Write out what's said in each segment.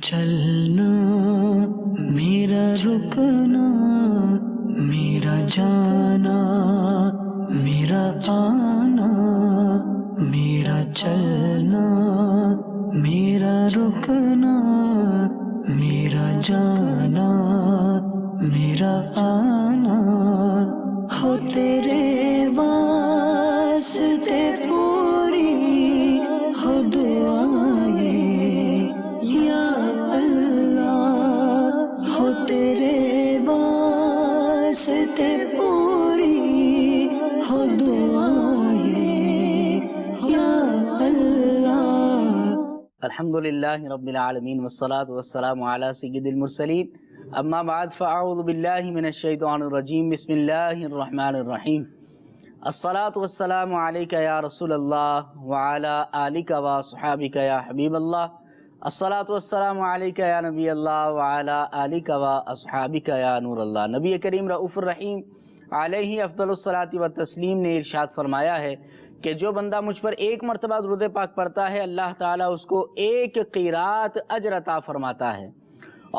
چلنا میرا رکنا، میرا جانا میرا آنا، میرا چلنا میرا رکنا، میرا جانا میرا آنا، ہو تیرے واسطے پوری ہو دعائیں یا اللہ، ہو تیرے واسطے پوری ہو دعائیں یا اللہ۔ الحمدللہ رب العالمین والصلاة والسلام علی سید المرسلین، اما بعد فاعوذ باللہ من الشیطان الرجیم، بسم اللہ الرحمن الرحیم۔ الصلاة والسلام علیک یا رسول اللہ وعلی آلک وصحابک یا حبیب اللہ، الصلاة والسلام علیک یا نبی اللہ وعلی آلک وصحابک یا نور اللہ۔ نبی کریم رؤوف الرحیم علیہ افضل الصلاۃ والتسلیم نے ارشاد فرمایا ہے کہ جو بندہ مجھ پر ایک مرتبہ درود پاک پڑھتا ہے، اللہ تعالیٰ اس کو ایک قیرات اجر عطا فرماتا ہے۔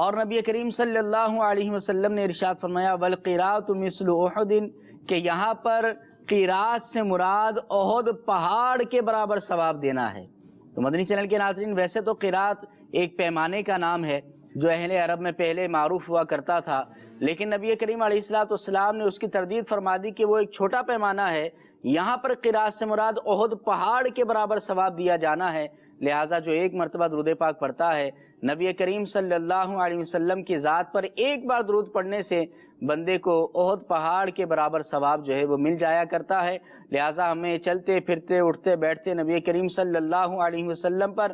اور نبی کریم صلی اللہ علیہ وسلم نے ارشاد فرمایا والقیرات مثل احد، کہ یہاں پر قیرات سے مراد احد پہاڑ کے برابر ثواب دینا ہے۔ تو مدنی چینل کے ناظرین، ویسے تو قیرات ایک پیمانے کا نام ہے جو اہل عرب میں پہلے معروف ہوا کرتا تھا، لیکن نبی کریم علیہ السلام نے اس کی تردید فرما دی کہ وہ ایک چھوٹا پیمانہ ہے۔ یہاں پر قیرات سے مراد احد پہاڑ کے برابر ثواب دیا جانا ہے، لہٰذا جو ایک مرتبہ درود پاک پڑھتا ہے، نبی کریم صلی اللہ علیہ وسلم کی ذات پر ایک بار درود پڑھنے سے بندے کو احد پہاڑ کے برابر ثواب جو ہے وہ مل جایا کرتا ہے۔ لہٰذا ہمیں چلتے پھرتے اٹھتے بیٹھتے نبی کریم صلی اللہ علیہ وسلم پر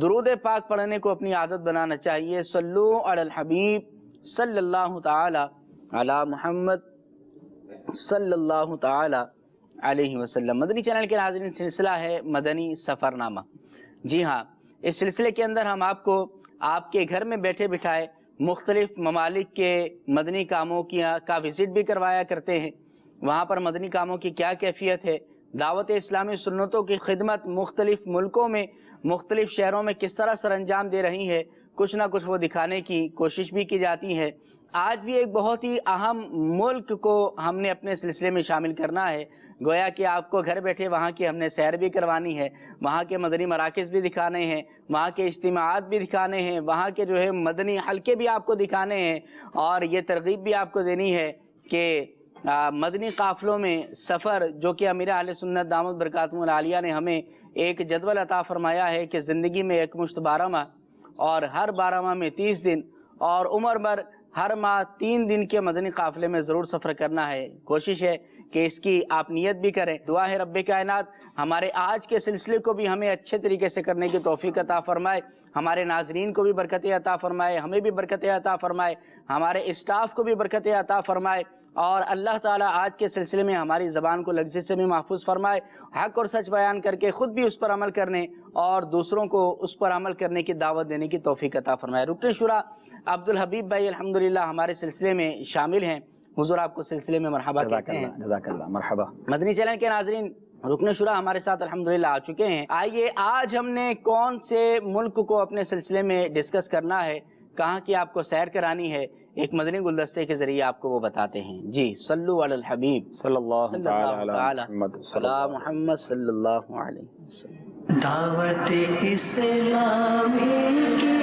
درود پاک پڑھنے کو اپنی عادت بنانا چاہیے۔ صلو علی الحبیب صلی اللہ تعالی علی محمد صلی اللہ تعالی علیہ وسلم۔ مدنی چینل کے ناظرین، سلسلہ ہے مدنی سفر نامہ۔ جی ہاں، اس سلسلے کے اندر ہم آپ کو آپ کے گھر میں بیٹھے بٹھائے مختلف ممالک کے مدنی کاموں کا وزٹ بھی کروایا کرتے ہیں۔ وہاں پر مدنی کاموں کی کیا کیفیت ہے، دعوت اسلامی سنتوں کی خدمت مختلف ملکوں میں مختلف شہروں میں کس طرح سر انجام دے رہی ہے، کچھ نہ کچھ وہ دکھانے کی کوشش بھی کی جاتی ہے۔ آج بھی ایک بہت ہی اہم ملک کو ہم نے اپنے سلسلے میں شامل کرنا ہے، گویا کہ آپ کو گھر بیٹھے وہاں کی ہم نے سیر بھی کروانی ہے، وہاں کے مدنی مراکز بھی دکھانے ہیں، وہاں کے اجتماعات بھی دکھانے ہیں، وہاں کے جو ہے مدنی حلقے بھی آپ کو دکھانے ہیں، اور یہ ترغیب بھی آپ کو دینی ہے کہ مدنی قافلوں میں سفر، جو کہ امیر اہل سنت دامت برکاتہم العالیہ نے ہمیں ایک جدول عطا فرمایا ہے کہ زندگی میں ایک مشت 12 ماہ، اور ہر 12 ماہ میں 30 دن، اور عمر بھر ہر ماہ 3 دن کے مدنی قافلے میں ضرور سفر کرنا ہے۔ کوشش ہے کہ اس کی آپ نیت بھی کریں۔ دعا ہے رب کائنات ہمارے آج کے سلسلے کو بھی ہمیں اچھے طریقے سے کرنے کی توفیق عطا فرمائے، ہمارے ناظرین کو بھی برکت عطا فرمائے، ہمیں بھی برکت عطا فرمائے، ہمارے اسٹاف کو بھی برکت عطا فرمائے، اور اللہ تعالیٰ آج کے سلسلے میں ہماری زبان کو لغزش سے بھی محفوظ فرمائے، حق اور سچ بیان کر کے خود بھی اس پر عمل کرنے اور دوسروں کو اس پر عمل کرنے کی دعوت دینے کی توفیق عطا فرمائے۔ رکن شورا عبدالحبیب بھائی الحمدللہ ہمارے سلسلے میں شامل ہیں، حضور آپ کو سلسلے میں مرحبا کہتے ہیں۔ جزاک اللہ، مرحبا۔ مدنی چینل کے ناظرین، رکن شورا ہمارے ساتھ الحمدللہ آ چکے ہیں۔ آئیے آج ہم نے کون سے ملک کو اپنے سلسلے میں ڈسکس کرنا ہے، کہاں کی آپ کو سیر کرانی ہے، ایک مدنی گلدستے کے ذریعے آپ کو وہ بتاتے ہیں۔ جی، صلو علی الحبیب صلی اللہ تعالی علی محمد صلی اللہ علیہ وسلم۔ دعوت اسلامی کی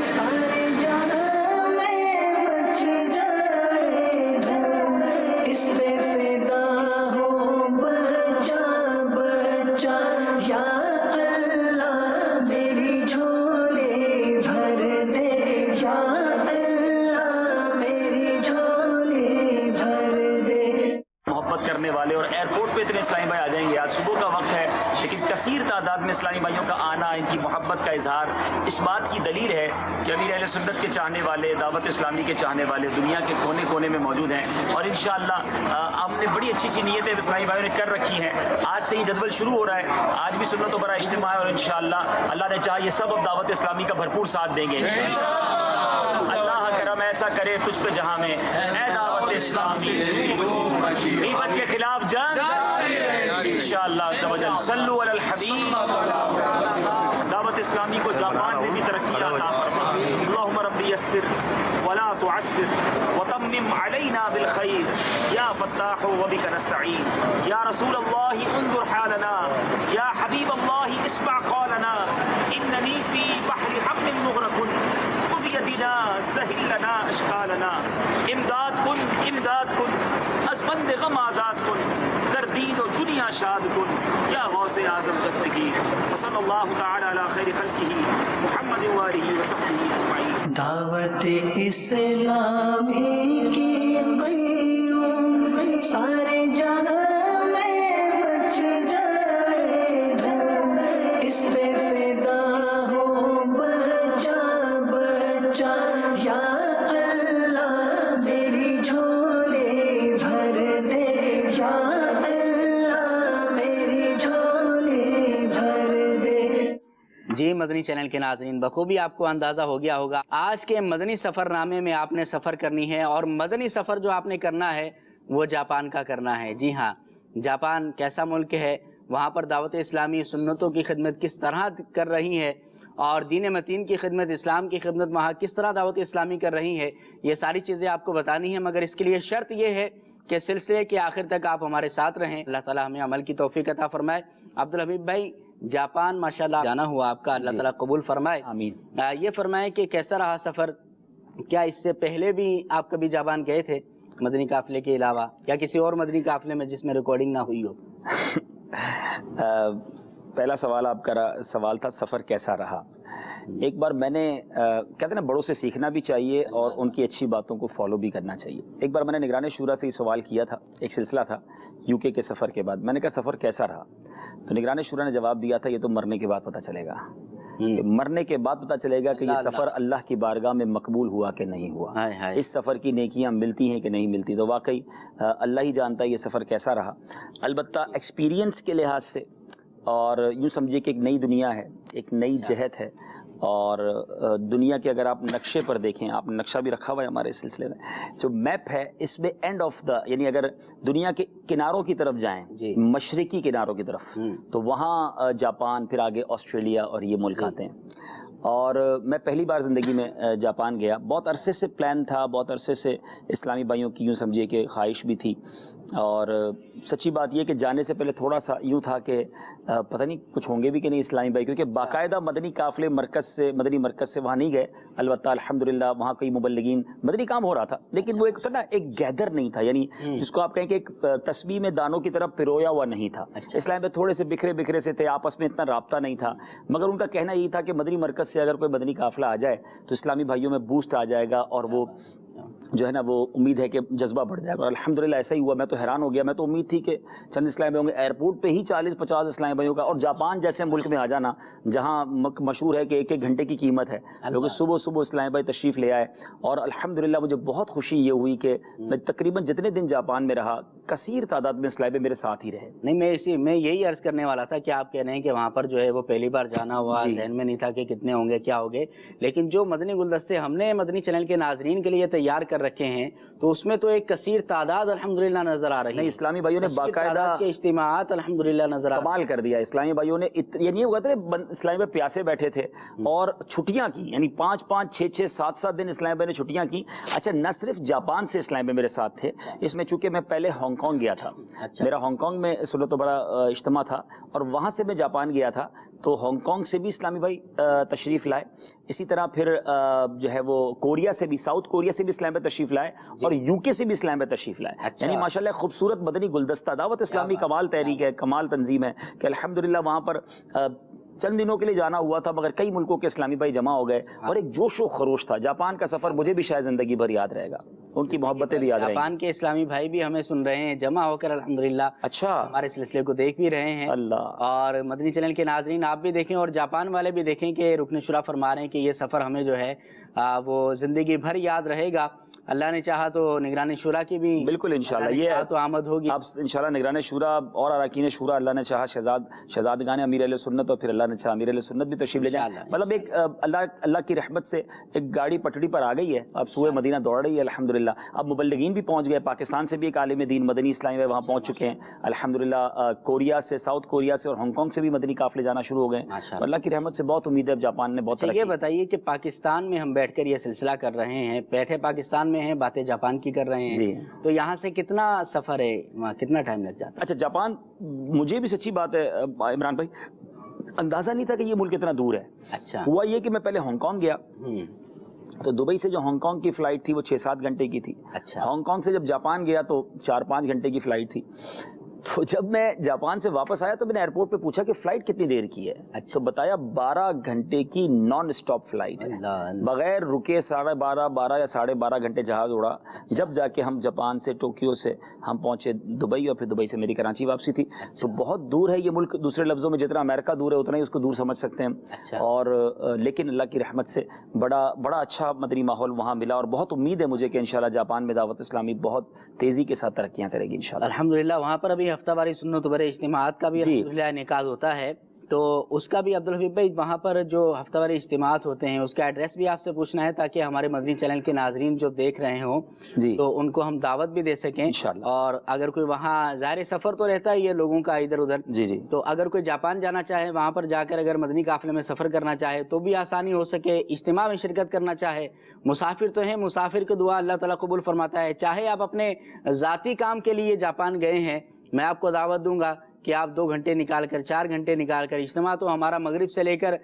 سارے جہاں میں بچ جائے جان، اس پہ فدا ہو بچا بچا، یا اللہ میری جھولی بھر دے، یا اللہ میری جھولی بھر دے۔ محبت کرنے والے اور ایئرپورٹ پہ اتنے اسلامی بھائی آ جائیں گے۔ آج صبح کا وقت ہے، لیکن کثیر تعداد میں اسلامی بھائیوں کا آنا، ان کی محبت کا اظہار اس بات کی دلیل ہے کہ امیر اہل سنت کے چاہنے والے، دعوت اسلامی کے چاہنے والے دنیا کے کونے کونے میں موجود ہیں، اور انشاءاللہ آپ نے بڑی اچھی سی نیتیں اسلامی بھائیوں نے کر رکھی ہیں۔ آج سے یہ جدول شروع ہو رہا ہے، آج بھی سنتوں پر اجتماع ہے، اور انشاءاللہ اللہ نے چاہا یہ سب اب دعوت اسلامی کا بھرپور ساتھ دیں گے۔ اللہ کرم ایسا کرے تجھ پہ جہاں میں، اے دعوت اسلامی غیبت کے خلاف جنگ انشاءاللہ عز و جل۔ صلو علی الحبیب۔ دعوت دعوت اسلامی کو جاپان میں بھی ترقی عطا فرما. اللہم ربی یسر ولا تعسر وتمم علینا بالخیر یا فتاح وبک نستعین. یا رسول اللہ انظر حالنا، یا حبیب اللہ اسمع قولنا، اننی فی بحر ہم مغرق خذ یدنا سہل لنا اشکالنا. امداد کن، امداد کن، از بند غم آزاد کن، در دین و دنیا شاد کن، یا غوث اعظم دستگیر. وصلی اللہ تعالی علی خیر خلقہ محمد وآلہ وصحبہ اجمعین. دعوت اسلامی کی قیوم سارے جہاں میں بچ جائے جھوم، اس پہ فدا ہو بچا بچا یا اللہ میری جھولے بھر دے، یا اللہ میری جھولے بھر دے. جی مدنی چینل کے ناظرین، بخوبی آپ کو اندازہ ہو گیا ہوگا آج کے مدنی سفر نامے میں آپ نے سفر کرنی ہے، اور مدنی سفر جو آپ نے کرنا ہے وہ جاپان کا کرنا ہے. جی ہاں، جاپان کیسا ملک ہے، وہاں پر دعوت اسلامی سنتوں کی خدمت کس طرح کر رہی ہے، اور دین متین کی خدمت، اسلام کی خدمت وہاں کس طرح دعوت اسلامی کر رہی ہے، یہ ساری چیزیں آپ کو بتانی ہیں. مگر اس کے لیے شرط یہ ہے کہ سلسلے کے آخر تک آپ ہمارے ساتھ رہیں. اللہ تعالیٰ ہمیں عمل کی توفیق عطا فرمائے. عبدالحبیب بھائی، جاپان ماشاءاللہ جانا ہوا آپ کا، اللہ تعالیٰ قبول فرمائے. آمین. یہ فرمائیں کہ کیسا رہا سفر؟ کیا اس سے پہلے بھی آپ کبھی جاپان گئے تھے مدنی قافلے کے علاوہ، یا کسی اور مدنی قافلے میں جس میں ریکارڈنگ نہ ہوئی ہو؟ پہلا سوال آپ کا سوال تھا سفر کیسا رہا. ایک بار میں نے کہتے ہیں نا بڑوں سے سیکھنا بھی چاہیے اور ان کی اچھی باتوں کو فالو بھی کرنا چاہیے. ایک بار میں نے نگران شورا سے یہ سوال کیا تھا، ایک سلسلہ تھا یو کے سفر کے بعد. میں نے کہا سفر کیسا رہا؟ تو نگران شورا نے جواب دیا تھا یہ تو مرنے کے بعد پتہ چلے گا، کہ مرنے کے بعد پتہ چلے گا کہ یہ سفر اللہ کی بارگاہ میں مقبول ہوا کہ نہیں ہوا، اس سفر کی نیکیاں ملتی ہیں کہ نہیں ملتی. تو واقعی اللہ ہی جانتا ہے یہ سفر کیسا رہا. البتہ ایکسپیرینس کے لحاظ سے، اور یوں سمجھیے کہ ایک نئی دنیا ہے، ایک نئی جہت ہے، اور دنیا کے اگر آپ نقشے پر دیکھیں، آپ نے نقشہ بھی رکھا ہوا ہے ہمارے سلسلے میں، جو میپ ہے اس میں اینڈ آف دا، یعنی اگر دنیا کے کناروں کی طرف جائیں، مشرقی کناروں کی طرف، تو وہاں جاپان، پھر آگے آسٹریلیا اور یہ ملک آتے ہیں. اور میں پہلی بار زندگی میں جاپان گیا. بہت عرصے سے پلان تھا، بہت عرصے سے اسلامی بھائیوں کی یوں سمجھیے کہ خواہش بھی تھی. اور سچی بات یہ کہ جانے سے پہلے تھوڑا سا یوں تھا کہ پتہ نہیں کچھ ہوں گے بھی کہ نہیں اسلامی بھائی، کیونکہ باقاعدہ مدنی قافلے مدنی مرکز سے وہاں نہیں گئے. البتہ الحمدللہ وہاں کئی مبلغین، مدنی کام ہو رہا تھا، لیکن وہ ایک تو نا ایک گیدر نہیں تھا، یعنی جس کو آپ کہیں کہ ایک تسبیح میں دانوں کی طرف پرویا ہوا نہیں تھا. اسلامی بھائی تھوڑے سے بکھرے سے تھے، آپس میں اتنا رابطہ نہیں تھا. مگر ان کا کہنا یہی تھا کہ مدنی مرکز سے اگر کوئی مدنی قافلہ آ جائے تو اسلامی بھائیوں میں بوسٹ آ جائے گا، اور وہ جو ہے نا وہ امید ہے کہ جذبہ بڑھ جائے گا. اور الحمدللہ ایسا ہی ہوا. میں تو حیران ہو گیا. میں تو امید تھی کہ چند اسلامی بھائی ہوں گے. ایئرپورٹ پہ ہی 40-50 اسلامی بھائیوں کا. اور جاپان جیسے ملک میں آ جانا جہاں مشہور ہے کہ ایک گھنٹے کی قیمت ہے، لوگ صبح اسلامی بھائی تشریف لے آئے. اور الحمدللہ مجھے بہت خوشی یہ ہوئی کہ میں تقریباً جتنے دن جاپان میں رہا، کثیر تعداد میں اسلامی بھائی میرے ساتھ ہی رہے. نہیں، میں یہی عرض کرنے والا تھا کہ آپ کہہ رہے ہیں کہ وہاں پر جو ہے وہ پہلی بار جانا ہوا، ذہن میں نہیں تھا کہ کتنے ہوں گے کیا ہوں گے. لیکن جو مدنی گلدستے ہم نے مدنی چینل کے ناظرین کے لیے تیار کر رکھے ہیں تو اس میں تو ایک کثیر تعداد الحمدللہ نظر آ رہی ہے. نہیں، اسلامی بھائیوں نے باقاعدہ کے اجتماعات الحمدللہ نظر آ کمال کر دیا. اسلامی بھائیوں نے یعنی ہوا تھا اسلامی بھائی پیاسے بیٹھے تھے اور چھٹیاں کی، یعنی 5-5 6-6 7-7 دن اسلامی بھائی نے چھٹیاں کی. اچھا، نہ صرف جاپان سے اسلامی بھائی میرے ساتھ تھے، اس میں چونکہ میں پہلے ہانگ کانگ گیا تھا، میرا ہانگ کانگ میں سنت و بڑا اجتماع تھا، اور وہاں سے میں جاپان گیا تھا تو ہانگ کانگ سے بھی اسلامی بھائی تشریف لائے. اسی طرح پھر جو ہے وہ کوریا سے بھی، ساؤتھ کوریا سے بھی اسلامی بھائی تشریف لائے، اور یو کے سے بھی اسلامی بھائی تشریف لائے. یعنی ماشاءاللہ خوبصورت مدنی گلدستہ. دعوت اسلامی کمال تحریک ہے، کمال تنظیم ہے کہ الحمدللہ وہاں پر چند دنوں کے لیے جانا ہوا تھا، مگر کئی ملکوں کے اسلامی بھائی جمع ہو گئے اور ایک جوش و خروش تھا. جاپان کا سفر مجھے بھی شاید زندگی بھر یاد رہے گا، ان کی محبتیں بھی یاد رہیں گی. جاپان کے اسلامی بھائی بھی ہمیں سن رہے ہیں جمع ہو کر الحمدللہ. اچھا، ہمارے سلسلے کو دیکھ بھی رہے ہیں. اللہ. اور مدنی چینل کے ناظرین آپ بھی دیکھیں اور جاپان والے بھی دیکھیں کہ رکن شورا فرما رہے ہیں کہ یہ سفر ہمیں جو ہے وہ زندگی بھر یاد رہے گا. اللہ نے چاہا تو نگران شورا کی بھی بالکل انشاءاللہ یہ تو آمد ہوگی. اب انشاءاللہ نگران شورا اور اراکین شورا اللہ نے چاہا شہزادگان امیر اہل سنت اور پھر اللہ اللہ نے چاہا امیر اہل سنت بھی تشریف لے جائیں. مطلب ایک اللہ کی رحمت سے ایک گاڑی پٹڑی پر آ گئی ہے, اب سوئے مدینہ دوڑ رہی ہے الحمدللہ. اب مبلغین بھی پہنچ گئے, پاکستان سے بھی ایک عالم دین مدنی اسلامی وہاں پہنچ چکے ہیں الحمدللہ. کوریا سے, ساؤتھ کوریا سے اور ہانگ کانگ سے بھی مدنی قافلے جانا شروع ہو گئے. تو اللہ کی رحمت سے بہت امید ہے جاپان نے بہت یہ بتائیے کہ پاکستان میں ہم بیٹھ کر یہ سلسلہ کر رہے ہیں, بیٹھے پاکستان میں ہیں, باتیں جاپان کی کر رہے ہیں, تو یہاں سے کتنا سفر ہے, وہاں کتنا ٹائم لگ جاتا ہے؟ اچھا جاپان, مجھے بھی سچی بات ہے عمران بھائی, اندازہ نہیں تھا کہ یہ ملک اتنا دور ہے. اچھا, ہوا یہ کہ میں پہلے ہانگ کانگ گیا تو دبئی سے جو ہانگ کانگ کی فلائٹ تھی وہ 6-7 گھنٹے کی تھی. اچھا, ہانگ کانگ سے جب جاپان گیا تو 4-5 گھنٹے کی فلائٹ تھی. تو جب میں جاپان سے واپس آیا تو میں نے ایئرپورٹ پہ پوچھا کہ فلائٹ کتنی دیر کی ہے, تو بتایا 12 گھنٹے کی نان اسٹاپ فلائٹ ہے, بغیر رکے 12.5 یا 12.5 گھنٹے جہاز اڑا. جب جا کے ہم جاپان سے, ٹوکیو سے ہم پہنچے دبئی, اور پھر دبئی سے میری کراچی واپسی تھی. تو بہت دور ہے یہ ملک, دوسرے لفظوں میں جتنا امریکہ دور ہے اتنا ہی اس کو دور سمجھ سکتے ہیں. اور لیکن اللہ کی رحمت سے بڑا اچھا مدنی ماحول وہاں ملا, اور بہت امید ہے مجھے کہ انشاءاللہ جاپان میں دعوت اسلامی بہت تیزی کے ساتھ ترقیاں کرے گی انشاءاللہ. الحمدللہ. وہاں پر ابھی ہفتہ واری سنت و برے اجتماعات کا بھی الحمدللہ انعقاد ہوتا ہے, تو اس کا بھی عبدالحبیب بھائی وہاں پر جو ہفتہ واری اجتماعات ہوتے ہیں اس کا ایڈریس بھی آپ سے پوچھنا ہے تاکہ ہمارے مدنی چینل کے ناظرین جو دیکھ رہے ہوں تو ان کو ہم دعوت بھی دے سکیں. اور اگر کوئی وہاں ظاہر سفر تو رہتا ہے یہ لوگوں کا ادھر ادھر, تو اگر کوئی جاپان جانا چاہے, وہاں پر جا کر اگر مدنی قافلے میں سفر کرنا چاہے تو بھی آسانی ہو سکے, اجتماع میں شرکت کرنا چاہے, مسافر تو ہیں, مسافر کی دعا اللہ تعالیٰ قبول فرماتا ہے. چاہے آپ اپنے ذاتی کام کے لیے جاپان گئے ہیں, میں آپ کو دعوت دوں گا کہ آپ 2 گھنٹے نکال کر, 4 گھنٹے نکال کر, اجتماع تو ہمارا مغرب سے لے کر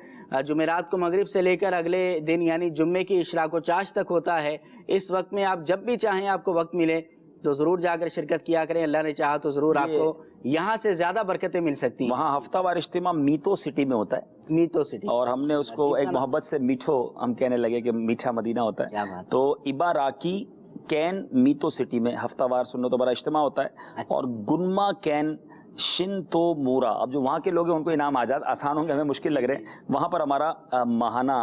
جمعرات کو مغرب سے لے کر اگلے دن یعنی جمعے کی اشراق و چاش تک ہوتا ہے. اس وقت میں آپ جب بھی چاہیں, آپ کو وقت ملے تو ضرور جا کر شرکت کیا کریں. اللہ نے چاہا تو ضرور آپ کو یہاں سے زیادہ برکتیں مل سکتی ہیں. وہاں ہفتہ وار اجتماع میتو سٹی میں ہوتا ہے, میتو سٹی, اور ہم نے اس کو ایک محبت سے میٹھو ہم کہنے لگے کہ میٹھا مدینہ ہوتا ہے. تو ایباراکی کین میتو سٹی میں ہفتہ وار سنت و برا اجتماع ہوتا ہے. اور گنما کین شنتو مورا, اب جو وہاں کے لوگ ہیں ان کو انعام آسان ہوں گے, ہمیں مشکل لگ رہے ہیں. وہاں پر ہمارا ماہانہ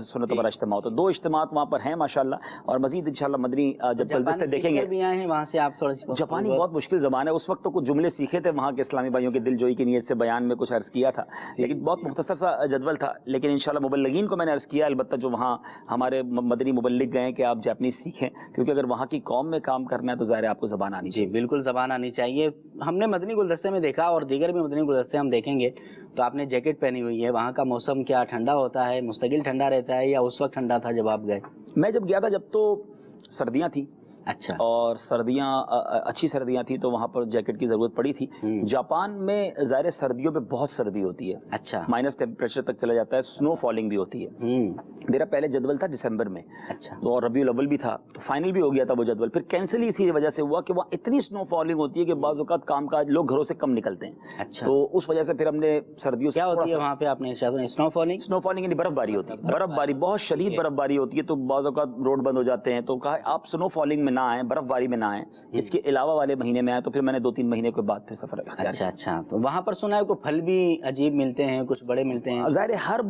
سنت و برا اجتماع ہوتا ہے. 2 اجتماعات وہاں پر ہیں ماشاءاللہ, اور مزید انشاءاللہ مدنی جب گلدستے دیکھیں گے. وہاں سے آپ تھوڑا سی, جاپانی بہت مشکل زبان ہے, اس وقت تو کچھ جملے سیکھے تھے وہاں کے اسلامی بھائیوں کے دل جوئی کی نیت سے بیان میں کچھ عرض کیا تھا, لیکن بہت مختصر سا جدول تھا. لیکن انشاءاللہ مبلغین کو میں نے عرض کیا, البتہ جو وہاں ہمارے مدنی مبلغ گئے کہ آپ جاپنیز سیکھیں, کیونکہ اگر وہاں کی قوم میں کام کرنا ہے تو ظاہر ہے آپ کو زبان آنی چاہیے. بالکل زبان آنی چاہیے. ہم نے مدنی گلدستے میں دیکھا, اور دیگر بھی مدنی گلدستے ہم دیکھیں گے تو آپ نے جیکٹ پہنی ہوئی ہے. وہاں کا موسم کیا ٹھنڈا ہوتا ہے, مستقل ٹھنڈا رہتا ہے, یا اس وقت ٹھنڈا تھا جب آپ گئے؟ میں جب گیا تھا جب تو سردیاں تھیں. اچھا, اور سردیاں اچھی سردیاں تھی تو وہاں پر جیکٹ کی ضرورت پڑی تھی. جاپان میں ظاہر سردیوں پہ بہت سردی ہوتی ہے. اچھا, مائنس ٹیمپریچر تک چلا جاتا ہے, سنو فالنگ بھی ہوتی ہے. میرا پہلے جدول تھا دسمبر میں, تو اور ربیع الاول بھی تھا, تو فائنل بھی ہو گیا تھا وہ جدول. پھر کینسل اسی وجہ سے ہوا کہ وہاں اتنی سنو فالنگ ہوتی ہے کہ بعض اوقات کام کاج لوگ گھروں سے کم نکلتے ہیں. تو اس وجہ سے پھر ہم نے سردیوں سے, کیا ہوتی ہے وہاں پہ آپ نے سنو فالنگ یعنی برف باری ہوتی ہے, برف باری بہت شدید برف باری ہوتی ہے. تو بعض اوقات روڈ بند ہو جاتے ہیں, تو کہا آپ سنو فالنگ میں نہ آئیں, برف باری میں نہ آئیں, اس کے علاوہ والے مہینے میں آئے. تو پھر میں نے 2-3 مہینے کے بعد پھر سفر اختیار کیا. اچھا, تو وہاں پر سنا ہے کوئی پھل بھی عجیب ملتے ہیں, کچھ بڑے ملتے ہیں. ظاہر ہر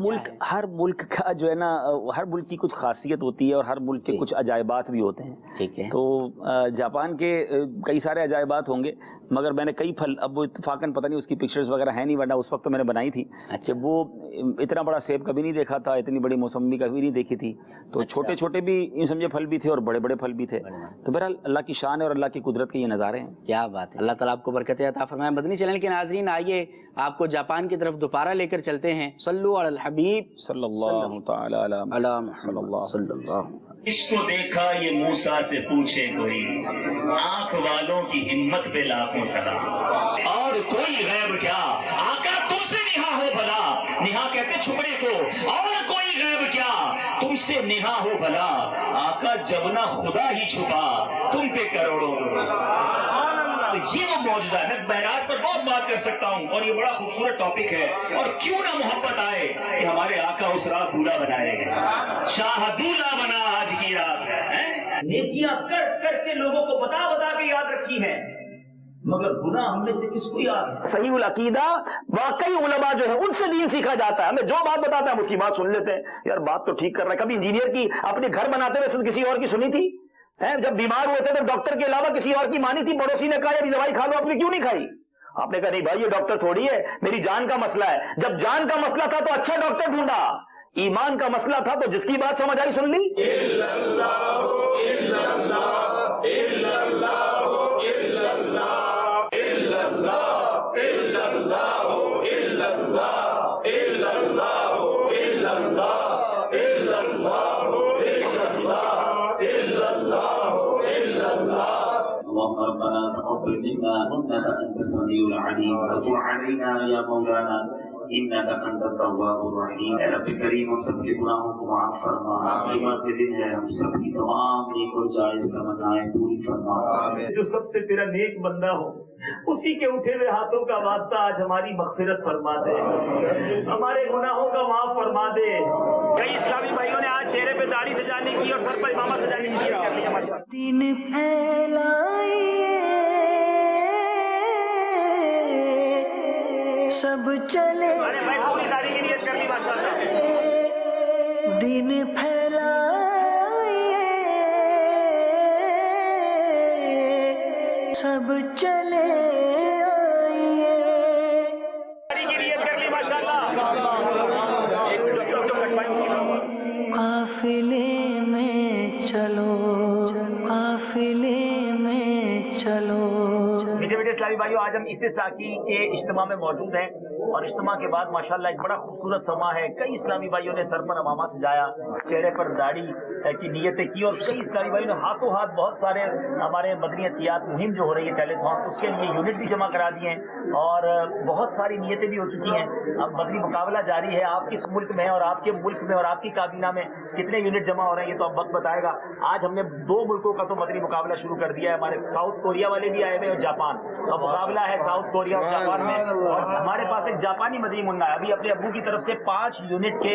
ملک کا جو ہے نا, ہر ملک کی کچھ خاصیت ہوتی ہے, اور ہر ملک کے کچھ عجائبات بھی ہوتے ہیں. ٹھیک ہے, تو جاپان کے کئی سارے عجائبات ہوں گے, مگر میں نے کئی پھل, اب وہ اتفاقاً پتہ نہیں اس کی پکچرز وغیرہ ہیں نہیں, ورنہ اس وقت تو میں نے بنائی تھی. جب وہ اتنا بڑا سیب کبھی نہیں دیکھا تھا, اتنی بڑی موسمی کبھی نہیں دیکھی تھی. تو چھوٹے چھوٹے بھی یوں سمجھے پھل بھی تھے, اور بڑے بڑے پھل بھی تھے. تو بہرحال اللہ کی شان ہے اور اللہ کی قدرت کے یہ نظارے ہیں. کیا بات ہے, اللہ تعالیٰ آپ کو برکت عطا فرمائے. مدنی چینل کے ناظرین, آئیے آپ کو جاپان کی طرف دوبارہ لے کر چلتے ہیں. صلو علی الحبیب صلی اللہ تعالی علی محمد صلی اللہ. اس کو دیکھا یہ موسیٰ سے پوچھے کوئی, آنکھ والوں کی ہمت پہ لاکھوں سلام. اور کوئی غیب کیا, آقا تم سے نہا ہو بھلا, نہا کہتے چھپنے کو, اور کوئی غیب کیا تم سے نہا ہو بھلا, آقا جب نہ خدا ہی چھپا تم پہ کروڑوں. تو یہ وہ معجزہ ہے. میں معراج پر بہت بات کر سکتا ہوں, اور یہ بڑا خوبصورت ٹاپک ہے, اور کیوں نہ محبت آئے کہ ہمارے آقا اس رات دولہا بنائے گئے, شاہ دولہا بنا آج کی رات. نیکیاں کر کے لوگوں کو بتا کے یاد رکھی ہے, مگر گناہ ہم میں سے کس کو یاد ہے؟ صحیح العقیدہ واقعی علماء جو ہے ان سے دین سیکھا جاتا ہے. ہمیں جو بات بتاتا ہے ہم اس کی بات سن لیتے ہیں, یار بات تو ٹھیک کر رہا ہے. کبھی انجینئر کی اپنے گھر بناتے ہوئے کسی اور کی سنی تھی؟ جب بیمار ہوئے تھے تو ڈاکٹر کے علاوہ کسی اور کی مانی تھی؟ پڑوسی نے کہا یار دوائی کھا لو, آپ نے کیوں نہیں کھائی؟ آپ نے کہا نہیں بھائی یہ ڈاکٹر تھوڑی ہے، میری جان کا مسئلہ ہے. جب جان کا مسئلہ تھا تو اچھا ڈاکٹر ڈھونڈا، ایمان کا مسئلہ تھا تو جس کی بات سمجھ آئی سن لی. اللهم ربنا تقبل منا انك انت السميع العليم وتب علينا يا مولانا انك انت التواب الرحیم. اے رب کریم ہم سب کے گناہوں کو معاف فرما. جمعہ کے دن ہے، ہم سب کی تمام نیک اور جائز تمنائیں پوری فرما. جو سب سے تیرا نیک بندہ ہو اسی کے اٹھے ہوئے ہاتھوں کا واسطہ آج ہماری مغفرت فرما دے، ہمارے گناہوں کا معاف فرما دے. کئی اسلامی بھائیوں نے آج چہرے پہ داڑھی سجانے کی اور سر پر امامہ سجانے کی نیت کر لی ہے ماشاءاللہ. دین پھیلائیے سب چلے، ارے بھائی پوری داڑھی کی نیت کر لی ماشاءاللہ. دین پھیلائیے سب چلے آئیے. داڑھی کی نیت کر لی ماشاءاللہ. قافلے میں چلو، قافلے میں چلو. میٹھے میٹھے اسلامی بھائیوں، آج ہم اس ساکی کے اجتماع میں موجود ہیں اور اجتماع کے بعد ماشاءاللہ ایک بڑا خوبصورت سما ہے. کئی اسلامی بھائیوں نے سر پر امامہ سجایا، چہرے پر داڑھی کی نیتیں کی اور کئی اسلامی بھائیوں نے ہاتھوں ہاتھ بہت سارے ہمارے مدنیتیات مہم جو ہو رہی ہے ٹیلیتھون، اس کے لیے یونٹ بھی جمع کرا دیے ہیں اور بہت ساری نیتیں بھی ہو چکی ہیں. اب مدنی مقابلہ جاری ہے. آپ کس ملک میں اور آپ کے ملک میں اور آپ کی کابینہ میں کتنے یونٹ جمع ہو رہے ہیں یہ تو اب وقت بتائے گا. آج ہم نے 2 ملکوں کا تو مدنی مقابلہ شروع کر دیا ہے. ہمارے ساؤتھ کوریا والے بھی آئے ہوئے اور جاپان. اب مقابلہ ہے ساؤتھ کوریا اور جاپان میں اور ہمارے پاس ایک جاپانی مدنی منہ ہے. ابھی اپنے ابو کی طرف سے 5 یونٹ کے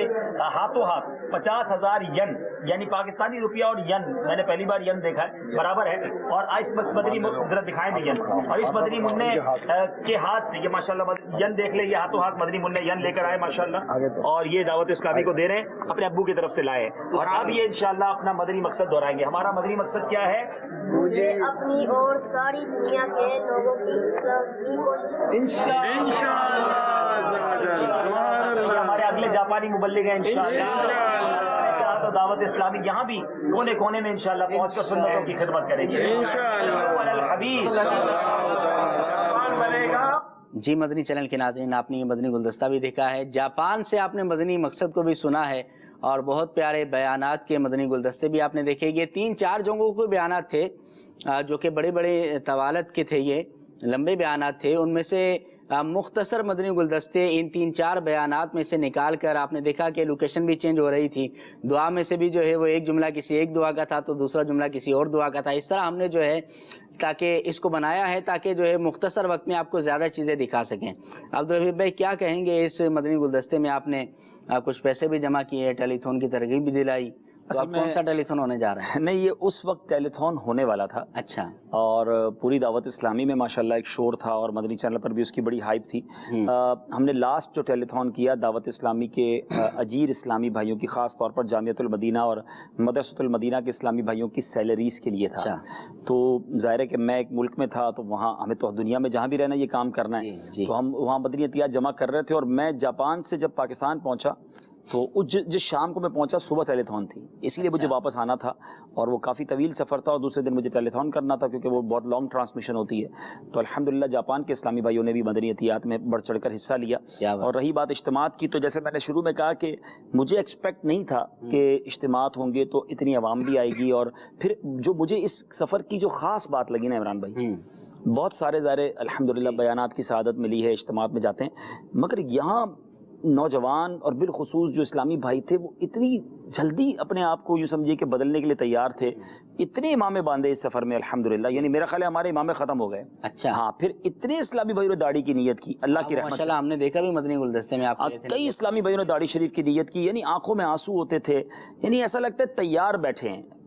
ہاتھوں ہاتھ 50,000 ین یعنی پاکستانی روپیہ اور ین، میں نے پہلی بار ین دیکھا ہے، برابر ہے. اور اس مدنی ذرا دکھائیں گے ین، اور اس مدنی منع کے ہاتھ سے یہ ماشاءاللہ ین دیکھ لیں، یہ ہاتھوں ہاتھ مدنی منع ین لے کر آئے ماشاءاللہ اور یہ دعوت اسلامی کو دے رہے ہیں، اپنے ابو کی طرف سے لائے اور اب یہ انشاءاللہ اپنا مدنی مقصد دہرائیں گے. ہمارا مدنی مقصد کیا ہے؟ مجھے اپنی اور ساری دنیا کے لوگوں کی اصلاح کی کوشش کریں. ہمارے اگلے جاپانی مبلغ ہیں انشاءاللہ. تو دعوت اسلامی یہاں بھی کونے کونے میں انشاءاللہ پہنچ کر سنتوں کی خدمت کریں گے جی. مدنی چینل کے ناظرین، آپ نے یہ مدنی گلدستہ بھی دیکھا ہے. جاپان سے آپ نے مدنی مقصد کو بھی سنا ہے اور بہت پیارے بیانات کے مدنی گلدستے بھی آپ نے دیکھے. یہ 3-4 جگہوں کے بیانات تھے جو کہ بڑے بڑے طوالت کے تھے، یہ لمبے بیانات تھے. ان میں سے مختصر مدنی گلدستے ان 3-4 بیانات میں سے نکال کر آپ نے دیکھا کہ لوکیشن بھی چینج ہو رہی تھی. دعا میں سے بھی جو ہے وہ ایک جملہ کسی ایک دعا کا تھا تو دوسرا جملہ کسی اور دعا کا تھا. اس طرح ہم نے جو ہے تاکہ اس کو بنایا ہے تاکہ جو ہے مختصر وقت میں آپ کو زیادہ چیزیں دکھا سکیں. عبدالرحیم بھائی کیا کہیں گے؟ اس مدنی گلدستے میں آپ نے کچھ پیسے بھی جمع کیے، ٹیلی تھون کی ترغیب بھی دلائی، تو اب کون سا ٹیلی تھون ہونے جا رہا ہے؟ نہیں، یہ اس وقت ٹیلی تھون ہونے والا تھا. اچھا. اور پوری دعوت اسلامی میں ماشاءاللہ ایک شور تھا اور مدنی چینل پر بھی اس کی بڑی ہائپ تھی. ہم نے لاسٹ جو ٹیلی تھون کیا دعوت اسلامی کے اجیر اسلامی بھائیوں کی، خاص طور پر جامعۃ المدینہ اور مدرسۃ المدینہ کے اسلامی بھائیوں کی سیلریز کے لیے تھا. تو ظاہر ہے کہ میں ایک ملک میں تھا تو وہاں ہمیں تو دنیا میں جہاں بھی رہنا یہ کام کرنا ہے، تو ہم وہاں مدنی عطیات جمع کر رہے تھے. اور میں جاپان سے جب پاکستان پہنچا تو جس شام کو میں پہنچا صبح ٹیلی تھون تھی، اس لیے مجھے واپس آنا تھا اور وہ کافی طویل سفر تھا اور دوسرے دن مجھے ٹیلی تھون کرنا تھا کیونکہ وہ بہت لانگ ٹرانسمیشن ہوتی ہے. تو الحمدللہ جاپان کے اسلامی بھائیوں نے بھی مدنی عطیات میں بڑھ چڑھ کر حصہ لیا. اور رہی بات اجتماعات کی، تو جیسے میں نے شروع میں کہا کہ مجھے ایکسپیکٹ نہیں تھا کہ اجتماعات ہوں گے تو اتنی عوام بھی آئے گی. اور پھر جو مجھے اس سفر کی جو خاص بات لگی نا عمران بھائی، بہت سارے ظاہر الحمدللہ بیانات کی سعادت ملی ہے، اجتماعات میں جاتے ہیں، مگر یہاں نوجوان اور بالخصوص جو اسلامی بھائی تھے وہ اتنی جلدی اپنے آپ کو یوں سمجھیے کہ بدلنے کے لیے تیار تھے. اتنے امامے باندھے اس سفر میں الحمدللہ، یعنی میرا خیال ہے ہمارے امامے ختم ہو گئے. اچھا. ہاں، پھر اتنے اسلامی بھائیوں نے داڑھی کی نیت کی اللہ کی رحمت سے. ہم نے دیکھا بھی مدنی گلدستے میں آپ کئی اسلامی بھائیوں نے داڑھی شریف کی نیت کی، یعنی آنکھوں میں آنسو ہوتے تھے، یعنی ایسا لگتا ہے تیار بیٹھے ہیں.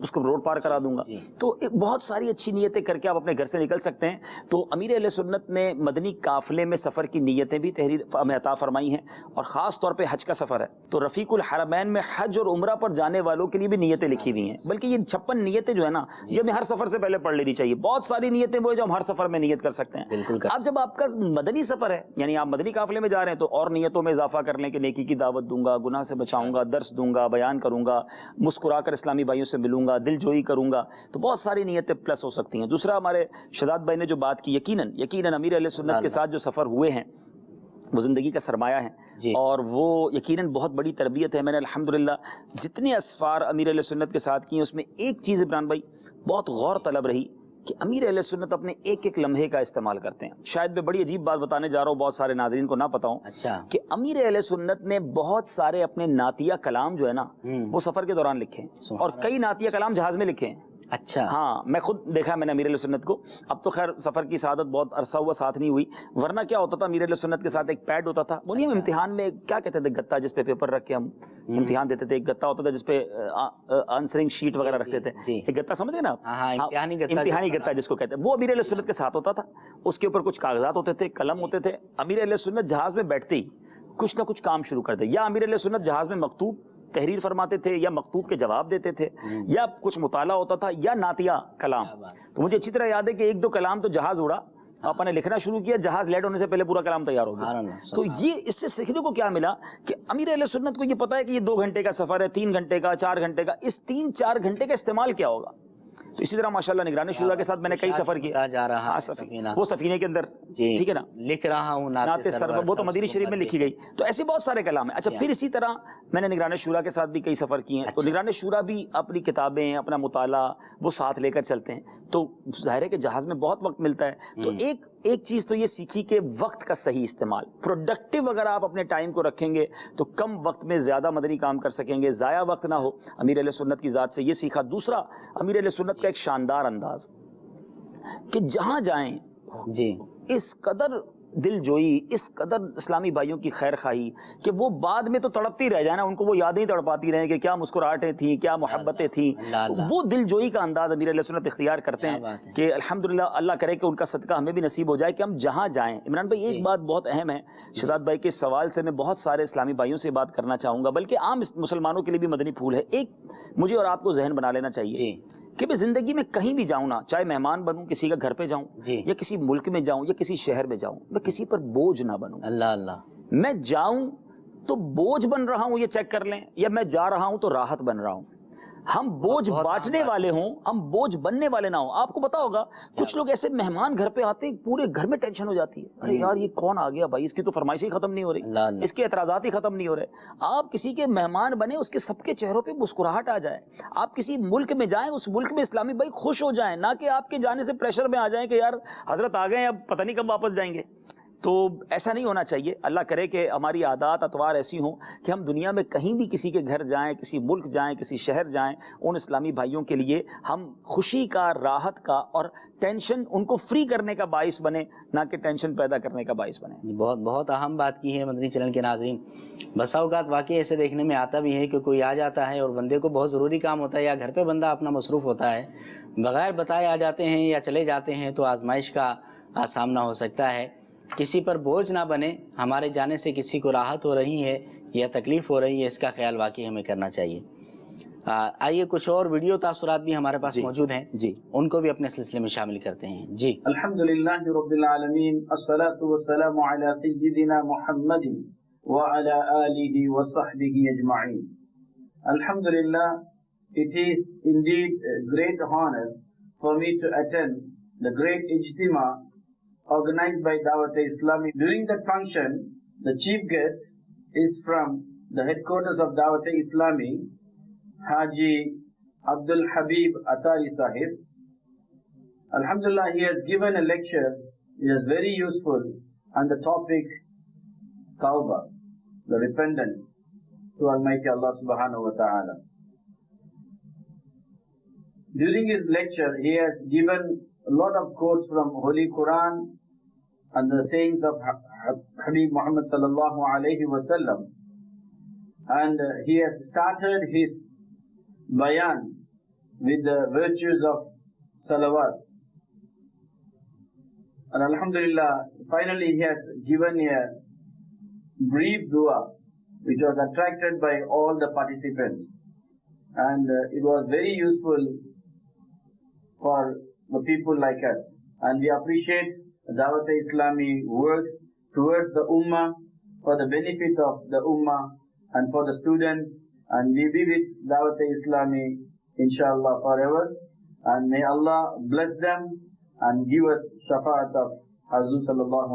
اس کو روڈ پار کرا دوں گا. تو بہت ساری اچھی نیتیں کر کے آپ اپنے گھر سے نکل سکتے ہیں. تو امیر اہل سنت نے مدنی قافلے میں سفر کی نیتیں بھی تحریر میں عطا فرمائی ہیں, اور خاص طور پہ حج کا سفر ہے تو رفیق الحرمین میں حج اور عمرہ پر جانے والوں کے لیے بھی نیتیں لکھی ہوئی ہیں. بلکہ یہ 56 نیتیں جو ہے نا, یہ ہمیں ہر سفر سے پہلے پڑھ لینی چاہیے. بہت ساری نیتیں وہ جو ہم ہر سفر میں نیت کر سکتے ہیں. اب جب آپ کا مدنی سفر ہے, یعنی آپ مدنی قافلے میں جا رہے ہیں, تو اور نیتوں میں اضافہ کر لیں کہ نیکی کی دعوت دوں گا, گناہ سے بچاؤں گا, درس دوں گا, بیان کروں گا, مسکرا کر اسلامی بھائیوں سے ملوں گا, دل جوئی کروں گا. تو بہت ساری نیتیں پلس ہو سکتی ہیں. دوسرا, ہمارے شہزاد بھائی نے جو بات کی, یقیناً امیر اہل سنت کے ساتھ جو سفر ہوئے ہیں وہ زندگی کا سرمایہ ہے, اور وہ یقیناً بہت بڑی تربیت ہے. میں نے الحمدللہ جتنے اسفار امیر اہل سنت کے ساتھ کیے, اس میں ایک چیز عمران بھائی بہت غور طلب رہی کہ امیر اہل سنت اپنے ایک ایک لمحے کا استعمال کرتے ہیں. شاید میں بڑی عجیب بات بتانے جا رہا ہوں, بہت سارے ناظرین کو نہ پتا ہوں کہ امیر اہل سنت نے بہت سارے اپنے نعتیہ کلام جو ہے نا وہ سفر کے دوران لکھے ہیں, اور کئی نعتیہ کلام جہاز میں لکھے ہیں. اچھا, ہاں, میں خود دیکھا میں نے امیر اہل سنت کو. اب تو خیر سفر کی سعادت بہت عرصہ ہوا ساتھ نہیں ہوئی, ورنہ کیا ہوتا تھا, امیر اہل سنت کے ساتھ ایک پیڈ ہوتا تھا, وہ نہیں ہم امتحان میں کیا کہتے تھے, گتا جس پہ پیپر رکھ کے ہم امتحان دیتے تھے. ایک گتا ہوتا تھا جس پہ آنسرنگ شیٹ وغیرہ رکھتے تھے, ایک گتا سمجھے نا, امتحانی گتا جس کو کہتے ہیں, وہ امیر اہل سنت کے ساتھ ہوتا تھا. اس کے اوپر کچھ کاغذات ہوتے تھے, قلم ہوتے تھے. امیر اہل سنت جہاز میں بیٹھتے ہی کچھ نہ کچھ کام شروع کر دے. یا امیر اہل سنت جہاز میں مکتوب تحریر فرماتے تھے, یا مکتوب کے جواب دیتے تھے, یا کچھ مطالعہ ہوتا تھا, یا نعتیہ کلام. تو مجھے اچھی طرح یاد ہے کہ ایک دو کلام تو جہاز اڑا, آپ نے لکھنا شروع کیا, جہاز لیٹ ہونے سے پہلے پورا کلام تیار ہو گیا. تو یہ اس سے سیکھنے کو کیا ملا کہ امیر اہل سنت کو یہ پتا ہے کہ یہ 2 گھنٹے کا سفر ہے, 3 گھنٹے کا, 4 گھنٹے کا, اس 3-4 گھنٹے کا استعمال کیا ہوگا. تو اسی طرح ماشاءاللہ نگران شورا کے ساتھ میں نے کئی سفر کیے. وہ سفینے کے اندر, ٹھیک ہے نا, لکھ رہا ہوں نعت سرور, وہ تو مدینہ شریف میں لکھی گئی. تو ایسے بہت سارے کلام ہیں. اچھا, پھر اسی طرح میں نے نگران شورا کے ساتھ بھی کئی سفر کیے ہیں. تو نگران شورا بھی اپنی کتابیں, اپنا مطالعہ وہ ساتھ لے کر چلتے ہیں. تو ظاہر ہے کہ جہاز میں بہت وقت ملتا ہے. تو ایک چیز تو یہ سیکھی کہ وقت کا صحیح استعمال, پروڈکٹیو اگر آپ اپنے ٹائم کو رکھیں گے تو کم وقت میں زیادہ مدنی کام کر سکیں گے, ضائع وقت نہ ہو. امیر اہل سنت کی ذات سے یہ سیکھا. دوسرا, امیر اہل سنت کا ایک شاندار انداز کہ جہاں جائیں اس قدر دل جوئی, اس قدر اسلامی بھائیوں کی خیر خواہی کہ وہ بعد میں تو تڑپتی رہ جائے نا, ان کو وہ یادیں تڑپاتی رہیں کہ کیا مسکراہٹیں تھیں, کیا محبتیں تھیں. وہ دل جوئی کا انداز امیر اہل سنت اختیار کرتے ہیں کہ الحمدللہ اللہ کرے کہ ان کا صدقہ ہمیں بھی نصیب ہو جائے کہ ہم جہاں جائیں. عمران بھائی ایک بات بہت اہم ہے, شہزاد بھائی کے سوال سے میں بہت سارے اسلامی بھائیوں سے بات کرنا چاہوں گا, بلکہ عام مسلمانوں کے لیے بھی مدنی پھول ہے. ایک مجھے اور آپ کو ذہن بنا لینا چاہیے کہ میں زندگی میں کہیں بھی جاؤں نا, چاہے مہمان بنوں, کسی کا گھر پہ جاؤں, یا کسی ملک میں جاؤں, یا کسی شہر میں جاؤں, میں کسی پر بوجھ نہ بنوں. میں جاؤں تو بوجھ بن رہا ہوں یہ چیک کر لیں, یا میں جا رہا ہوں تو راحت بن رہا ہوں. ہم بوجھ بانٹنے والے ہوں, ہم بوجھ بننے والے نہ ہوں. آپ کو پتا ہوگا کچھ لوگ ایسے مہمان گھر پہ آتے ہیں, پورے گھر میں ٹینشن ہو جاتی ہے, ارے یار یہ کون آ گیا بھائی, اس کی تو فرمائشیں ختم نہیں ہو رہی, اس کے اعتراضات ہی ختم نہیں ہو رہے. آپ کسی کے مہمان بنے, اس کے سب کے چہروں پہ مسکراہٹ آ جائے. آپ کسی ملک میں جائیں, اس ملک میں اسلامی بھائی خوش ہو جائیں, نہ کہ آپ کے جانے سے پریشر میں آ جائیں کہ یار حضرت آ گئے ہیں, اب پتہ نہیں کب واپس جائیں گے. تو ایسا نہیں ہونا چاہیے. اللہ کرے کہ ہماری عادات اطوار ایسی ہوں کہ ہم دنیا میں کہیں بھی کسی کے گھر جائیں, کسی ملک جائیں, کسی شہر جائیں, ان اسلامی بھائیوں کے لیے ہم خوشی کا, راحت کا اور ٹینشن ان کو فری کرنے کا باعث بنے, نہ کہ ٹینشن پیدا کرنے کا باعث بنے. بہت بہت اہم بات کی ہے مدنی چینل کے ناظرین. بسا اوقات واقعی ایسے دیکھنے میں آتا بھی ہے کہ کوئی آ جاتا ہے اور بندے کو بہت ضروری کام ہوتا ہے, یا گھر پہ بندہ اپنا مصروف ہوتا ہے, بغیر بتائے آ جاتے ہیں یا چلے جاتے ہیں, تو آزمائش کا سامنا ہو سکتا ہے. کسی پر بوجھ نہ بنے, ہمارے جانے سے کسی کو راحت ہو رہی ہے یا تکلیف ہو رہی ہے, اس کا خیال واقعی ہمیں کرنا چاہیے. آئیے کچھ اور ویڈیو تاثرات بھی ہمارے پاس موجود ہیں, ان کو بھی اپنے سلسلے میں شامل کرتے ہیں. جی, الحمدللہ رب العالمین, الصلاة والسلام علی سیدنا محمد وعلی آلہ وصحبہ اجمعین. Alhamdulillah, it is indeed a great honor for me to attend the great ijtima organized by Dawat-e-Islami. During that function, the chief guest is from the headquarters of Dawat-e-Islami, Haji Abdul Habib Atari Sahib. Alhamdulillah, he has given a lecture. It is very useful on the topic Tawbah, the repentance to Almighty Allah subhanahu wa ta'ala. During his lecture, he has given a lot of quotes from Holy Quran and the sayings of Habib Muhammad sallallahu alayhi wa sallam. And he has started his bayan with the virtues of salawat. And alhamdulillah, finally he has given a brief dua which was attracted by all the participants. And it was very useful for the people like us. And we appreciate Dawat-e-Islami work towards the Ummah, for the benefit of the Ummah and for the students. And we be with Dawat-e-Islami inshallah forever. And may Allah bless them and give us shafaat of Hazur sallallahu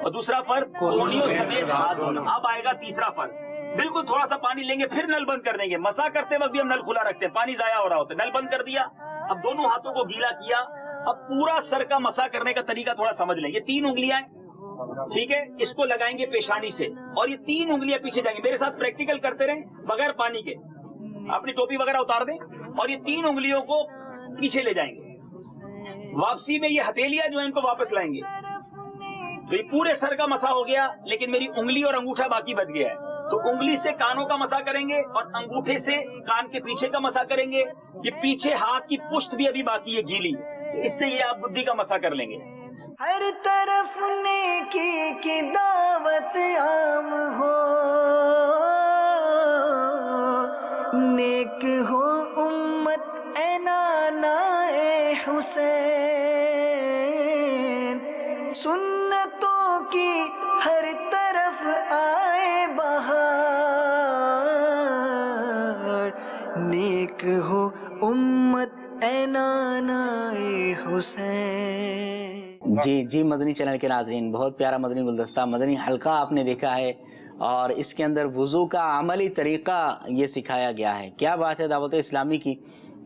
اور دوسرا فرض کونیوں سمیت ہاتھ دھونا. اب آئے گا تیسرا فرض. بالکل تھوڑا سا پانی لیں گے پھر نل بند کر دیں گے. مسا کرتے وقت بھی ہم نل کھلا رکھتے ہیں, پانی ضائع ہو رہا ہوتا ہے, نل بند کر دیا. اب دونوں ہاتھوں کو گیلا کیا. اب پورا سر کا مسا کرنے کا طریقہ تھوڑا سمجھ لیں. یہ 3 انگلیاں ہیں, ٹھیک ہے, اس کو لگائیں گے پیشانی سے اور یہ 3 انگلیاں پیچھے جائیں گے. میرے ساتھ پریکٹیکل کرتے رہیں بغیر پانی کے. اپنی ٹوپی وغیرہ اتار دیں اور یہ 3 انگلیوں کو پیچھے لے جائیں گے. واپسی میں یہ ہتھیلیاں جو ہیں ان کو واپس لائیں گے. تو یہ پورے سر کا مسا ہو گیا, لیکن میری انگلی اور انگوٹھا باقی بچ گیا ہے. تو انگلی سے کانوں کا مسا کریں گے اور انگوٹھے سے کان کے پیچھے کا مسا کریں گے. یہ پیچھے ہاتھ کی پشت بھی ابھی باقی ہے گیلی, اس سے یہ آپ بدھی کا مسا کر لیں گے. ہر طرف نیکی کی دعوت عام ہو, نیک ہو امت اے نانا اے حسین, سنتوں کی ہر طرف آئے بہار, نیک ہو امت اے نانا اے حسین. جی مدنی چینل کے ناظرین, بہت پیارا مدنی گلدستہ, مدنی حلقہ آپ نے دیکھا ہے اور اس کے اندر وضو کا عملی طریقہ یہ سکھایا گیا ہے. کیا بات ہے دعوت اسلامی کی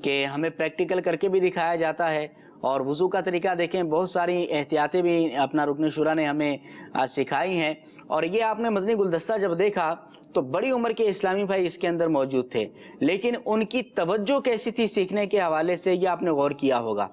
کہ ہمیں پریکٹیکل کر کے بھی دکھایا جاتا ہے. اور وضو کا طریقہ دیکھیں, بہت ساری احتیاطیں بھی اپنا رکن شورا نے ہمیں سکھائی ہیں. اور یہ آپ نے مدنی گلدستہ جب دیکھا تو بڑی عمر کے اسلامی بھائی اس کے اندر موجود تھے, لیکن ان کی توجہ کیسی تھی سیکھنے کے حوالے سے, یہ آپ نے غور کیا ہوگا.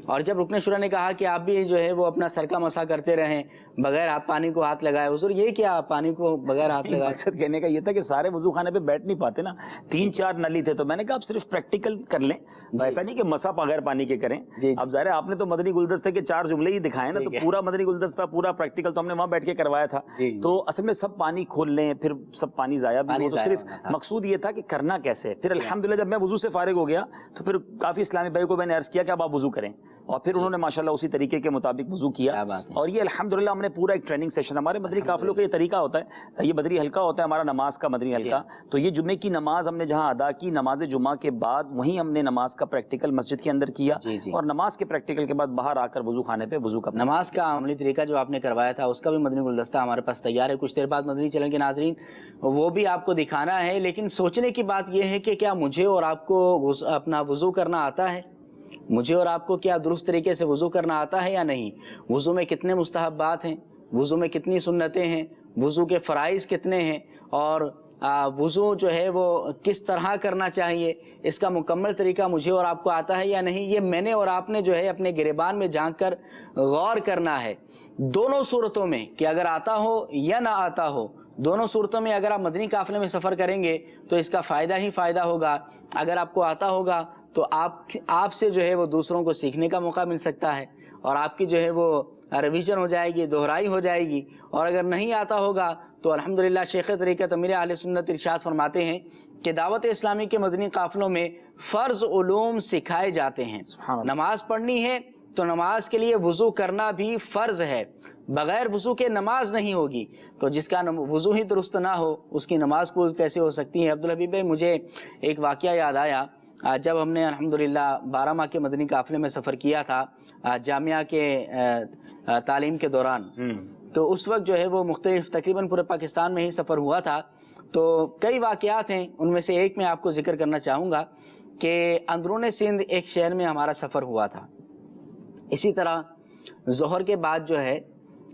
اور جب رکن شورا نے کہا کہ آپ بھی جو ہے وہ اپنا سر کا مسا کرتے رہیں بغیر آپ پانی کو ہاتھ لگائے, حضور یہ کیا پانی کو بغیر ہاتھ لگائے؟ مقصد کہنے کا یہ تھا کہ سارے وضو خانے پہ بیٹھ نہیں پاتے نا, 3-4 نلی تھے, تو میں نے کہا آپ صرف پریکٹیکل کر لیں, ایسا نہیں کہ مسا بغیر پانی کے کریں. اب ظاہر ہے آپ نے تو مدنی گلدستے کے 4 جملے ہی دکھائے نا, تو پورا مدنی گلدستہ پورا پریکٹیکل تو ہم نے وہاں بیٹھ کے کروایا تھا. تو اصل میں سب پانی کھول لیں پھر سب پانی ضائع بھی ہو, تو صرف مقصود یہ تھا کہ کرنا کیسے. پھر الحمدللہ جب میں وضو سے فارغ ہو گیا تو پھر کافی اسلامی بھائی کو میں نے عرض کیا کہ اب آپ وضو کریں, اور پھر انہوں نے ماشاءاللہ اسی طریقے کے مطابق وضو کیا. اور یہ الحمدللہ ہم نے پورا ایک ٹریننگ سیشن, ہمارے مدنی قافلوں کا یہ طریقہ ہوتا ہے, یہ مدنی حلقہ ہوتا ہے ہمارا نماز کا مدنی حلقہ. تو یہ جمعے کی نماز ہم نے جہاں ادا کی, نماز جمعہ کے بعد وہیں ہم نے نماز کا پریکٹیکل مسجد کے اندر کیا, اور نماز کے پریکٹیکل کے بعد باہر آ کر وضو خانے پہ وضو کا نماز کا عملی طریقہ جو آپ نے کروایا تھا اس کا بھی مدنی گلدستہ ہمارے پاس تیار ہے. کچھ دیر بعد مدنی چینل کے ناظرین وہ بھی آپ کو دکھانا ہے. لیکن سوچنے کی بات یہ ہے کہ کیا مجھے اور آپ کو اپنا وضو کرنا آتا ہے؟ مجھے اور آپ کو کیا درست طریقے سے وضو کرنا آتا ہے یا نہیں؟ وضو میں کتنے مستحبات ہیں, وضو میں کتنی سنتیں ہیں, وضو کے فرائض کتنے ہیں, اور وضو جو ہے وہ کس طرح کرنا چاہیے, اس کا مکمل طریقہ مجھے اور آپ کو آتا ہے یا نہیں, یہ میں نے اور آپ نے جو ہے اپنے گریبان میں جھانک کر غور کرنا ہے. دونوں صورتوں میں کہ اگر آتا ہو یا نہ آتا ہو, دونوں صورتوں میں اگر آپ مدنی قافلے میں سفر کریں گے تو اس کا فائدہ ہی فائدہ ہوگا. اگر آپ کو آتا ہوگا تو آپ سے جو ہے وہ دوسروں کو سیکھنے کا موقع مل سکتا ہے, اور آپ کی جو ہے وہ ریویژن ہو جائے گی, دہرائی ہو جائے گی. اور اگر نہیں آتا ہوگا تو الحمدللہ شیخ طریقت امیر اہل سنت ارشاد فرماتے ہیں کہ دعوت اسلامی کے مدنی قافلوں میں فرض علوم سکھائے جاتے ہیں. نماز پڑھنی ہے تو نماز کے لیے وضو کرنا بھی فرض ہے, بغیر وضو کے نماز نہیں ہوگی. تو جس کا وضو ہی درست نہ ہو اس کی نماز کو کیسے ہو سکتی ہے؟ عبدالحبیب بھائی, مجھے ایک واقعہ یاد آیا. جب ہم نے الحمدللہ 12 ماہ کے مدنی قافلے میں سفر کیا تھا جامعہ کے تعلیم کے دوران, تو اس وقت جو ہے وہ مختلف تقریباً پورے پاکستان میں ہی سفر ہوا تھا. تو کئی واقعات ہیں, ان میں سے ایک میں آپ کو ذکر کرنا چاہوں گا کہ اندرون سندھ ایک شہر میں ہمارا سفر ہوا تھا. اسی طرح ظہر کے بعد جو ہے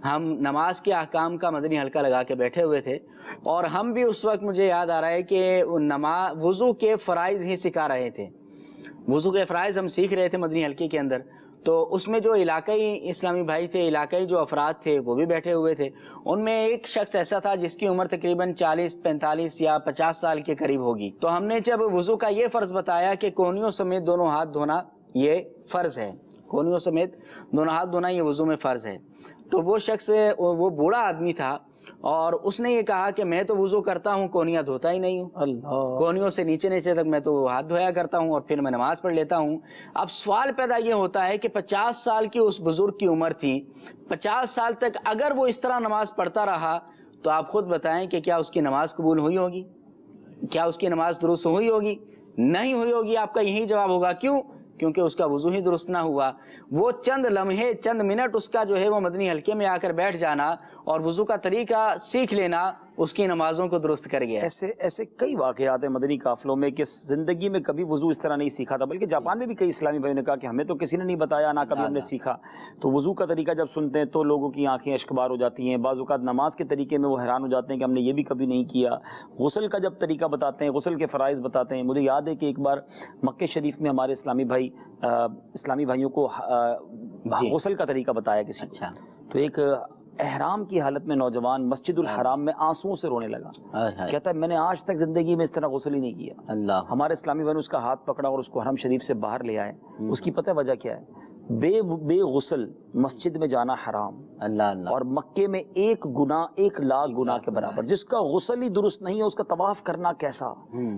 ہم نماز کے احکام کا مدنی حلقہ لگا کے بیٹھے ہوئے تھے, اور ہم بھی اس وقت مجھے یاد آ رہا ہے کہ وضو کے فرائض ہی سکھا رہے تھے. وضو کے فرائض ہم سیکھ رہے تھے مدنی حلقے کے اندر. تو اس میں جو علاقائی اسلامی بھائی تھے, علاقائی جو افراد تھے وہ بھی بیٹھے ہوئے تھے. ان میں ایک شخص ایسا تھا جس کی عمر تقریباً 40, 45 یا 50 سال کے قریب ہوگی. تو ہم نے جب وضو کا یہ فرض بتایا کہ کونیوں سمیت دونوں ہاتھ دھونا یہ فرض ہے, کونیوں سمیت دونوں ہاتھ دھونا یہ وضو میں فرض ہے, تو وہ شخص وہ بوڑھا آدمی تھا, اور اس نے یہ کہا کہ میں تو وضو کرتا ہوں, کونیاں دھوتا ہی نہیں ہوں. اللہ, کونیوں سے نیچے نیچے تک میں تو ہاتھ دھویا کرتا ہوں اور پھر میں نماز پڑھ لیتا ہوں. اب سوال پیدا یہ ہوتا ہے کہ 50 سال کی اس بزرگ کی عمر تھی, 50 سال تک اگر وہ اس طرح نماز پڑھتا رہا تو آپ خود بتائیں کہ کیا اس کی نماز قبول ہوئی ہوگی؟ کیا اس کی نماز درست ہوئی ہوگی؟ نہیں ہوئی ہوگی. آپ کا یہی جواب ہوگا. کیوں کیونکہ اس کا وضو ہی درست نہ ہوا. وہ چند لمحے چند منٹ اس کا جو ہے وہ مدنی حلقے میں آ کر بیٹھ جانا اور وضو کا طریقہ سیکھ لینا اس کی نمازوں کو درست کر گیا. ایسے کئی واقعات ہیں مدنی قافلوں میں کہ زندگی میں کبھی وضو اس طرح نہیں سیکھا تھا. بلکہ جاپان میں بھی کئی اسلامی بھائیوں نے کہا کہ ہمیں تو کسی نے نہیں بتایا، نہ کبھی ہم نے سیکھا. تو وضو کا طریقہ جب سنتے ہیں تو لوگوں کی آنکھیں اشکبار ہو جاتی ہیں. بعض اوقات نماز کے طریقے میں وہ حیران ہو جاتے ہیں کہ ہم نے یہ بھی کبھی نہیں کیا. غسل کا جب طریقہ بتاتے ہیں، غسل کے فرائض بتاتے ہیں. مجھے یاد ہے کہ ایک بار مکہ شریف میں ہمارے اسلامی بھائیوں کو غسل کا طریقہ بتایا کسی کو. تو ایک احرام کی حالت میں نوجوان مسجد الحرام میں آنسوؤں سے رونے لگا. کہتا ہے میں نے آج تک زندگی میں اس طرح غسل ہی نہیں کیا. ہمارے اسلامی بھائی نے اس کا ہاتھ پکڑا اور اس کو حرم شریف سے باہر لے آئے. اس کی پتہ وجہ کیا ہے؟ بے غسل مسجد میں جانا حرام. اور مکے میں ایک گناہ 1,00,000 گناہ کے برابر. جس کا غسل ہی درست نہیں ہے اس کا طواف کرنا کیسا،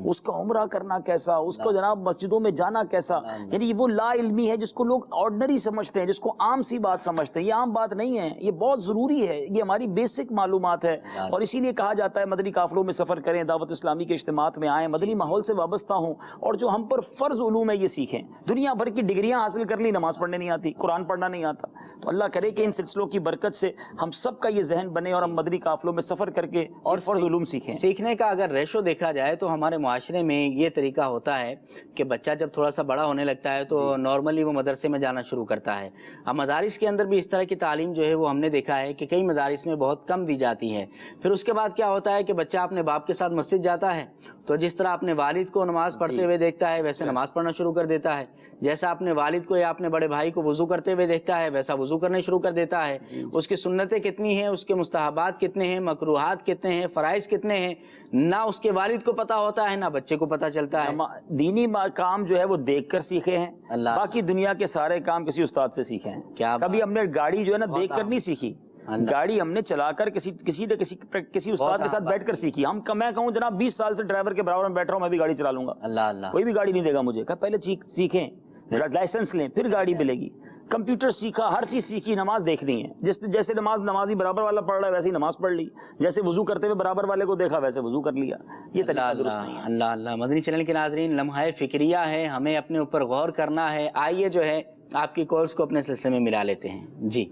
اس کا عمرہ کرنا کیسا، اس کو جناب مسجدوں میں جانا کیسا. یعنی وہ لا علمی ہے جس کو لوگ آرڈنری سمجھتے ہیں، جس کو عام سی بات سمجھتے ہیں. یہ عام بات نہیں ہے، یہ بہت ضروری ہے. یہ ہماری بیسک معلومات ہے. اور اسی لیے کہا جاتا ہے مدنی قافلوں میں سفر کریں، دعوت اسلامی کے اجتماعات میں آئیں، مدنی ماحول سے وابستہ ہوں، اور جو ہم پر فرض علوم ہے یہ سیکھیں. دنیا بھر کی ڈگریاں حاصل کر لی، نماز پڑھنے نہیں آتی، قرآن پڑھنا نہیں آتا. تو اللہ کرے کہ ان سلسلوں کی برکت سے ہم سب کا یہ ذہن بنے اور ہم مدنی قافلوں میں سفر کر کے اور فرض علوم سیکھیں. سیکھنے کا اگر ریشو دیکھا جائے تو ہمارے معاشرے میں یہ طریقہ ہوتا ہے کہ بچہ جب تھوڑا سا بڑا ہونے لگتا ہے تو نارملی وہ مدرسے میں جانا شروع کرتا ہے. اب مدارس کے اندر بھی اس طرح کی تعلیم جو ہے وہ ہم نے دیکھا ہے کہ کئی مدارس میں بہت کم دی جاتی ہے. پھر اس کے بعد کیا ہوتا ہے کہ بچہ اپنے باپ کے ساتھ مسجد جاتا ہے تو جس طرح اپنے والد کو نماز پڑھتے ہوئے دیکھتا ہے ویسے نماز پڑھنا شروع کر دیتا ہے. جیسا اپنے والد کو یا اپنے بڑے بھائی کو وضو کرتے ہوئے دیکھتا ہے ویسا وضو کرنے شروع کر دیتا ہے. اس کی سنتیں کتنی ہیں، اس کے مستحبات کتنے ہیں، مکروہات کتنے ہیں، فرائض کتنے ہیں، نہ اس کے والد کو پتا ہوتا ہے نہ بچے کو پتا چلتا ہے. دینی کام جو ہے وہ دیکھ کر سیکھے ہیں، باقی دنیا کے سارے کام کسی استاد سے سیکھے ہیں. کبھی ہم نے گاڑی جو ہے نا دیکھ کر نہیں سیکھی، گاڑی ہم نے چلا کر کسی استاد کے ساتھ بیٹھ کر سیکھی. میں کہوں جناب 20 سال سے ڈرائیور کے برابر میں بیٹھ رہا ہوں، میں بھی گاڑی چلا لوں گا، کوئی بھی گاڑی نہیں دے گا مجھے. کہ پہلے سیکھیں، لائسنس لیں پھر گاڑی ملے گی. کمپیوٹر سیکھا، ہر چیز سیکھی. نماز دیکھنی ہے، جیسے نمازی برابر والا پڑھ رہا ہے ویسے ہی نماز پڑھ لی. جیسے وضو کرتے ہوئے برابر والے کو دیکھا ویسے وضو کر لیا. یہ طریقہ درست نہیں ہے. اللہ مدنی چینل کے ناظرین، لمحہ فکریہ ہے، ہمیں اپنے اوپر غور کرنا ہے. آئیے جو ہے آپ کی کالز کو اپنے سلسلے میں ملا لیتے ہیں. جی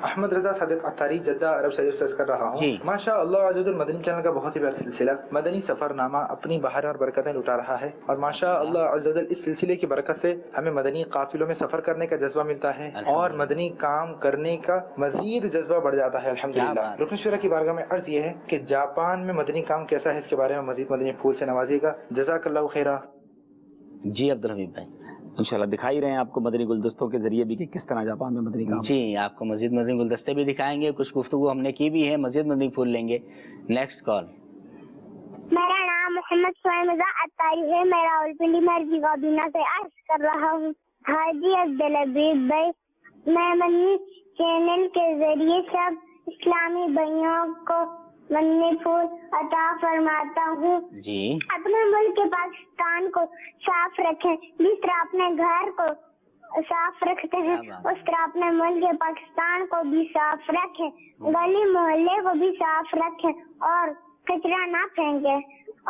احمد رضا صادق عطاری جدہ عرب شریف سے کر رہا ہوں. ماشاء اللہ عز و جل مدنی چینل کا بہت ہی پیارا سلسلہ مدنی سفر نامہ اپنی بہاریں اور برکتیں لٹا رہا ہے. اور ماشاء اللہ عز و جل اس سلسلے کی برکت سے ہمیں مدنی قافلوں میں سفر کرنے کا جذبہ ملتا ہے اور مدنی کام کرنے کا مزید جذبہ بڑھ جاتا ہے. الحمدللہ. رکن شورا کی بارگاہ میں عرض یہ ہے کہ جاپان میں مدنی کام کیسا ہے، اس کے بارے میں مزید مدنی پھول سے نوازیے گا. جزاک اللہ خیرہ. جی عبدالحمید بھائی انشاءاللہ دکھائی رہے ہیں آپ کو مدنی گلدستوں کے ذریعے بھی کہ کس طرح جاپان میں مدنی کام. جی آپ کو مزید مدنی گلدستے بھی دکھائیں گے، کچھ گفتگو ہم نے کی بھی ہے، مزید مدنی پھول لیں گے. Next call. میرا نام محمد سہیل رضا عطاری ہے، میں راولپنڈی مرضی کابینہ سے عرض کر رہا ہوں. حاجی عبدالحبیب بھائی، میں مدنی چینل کے ذریعے سب اسلامی بھائیوں کو مدنی پھول عطا فرماتا ہوں. جی اپنے ملک پاکستان کو صاف رکھیں، جس طرح اپنے گھر کو صاف رکھتے ہیں اس طرح اپنے ملک پاکستان کو بھی صاف رکھیں، گلی محلے کو بھی صاف رکھیں اور کچرا نہ پھینکیں.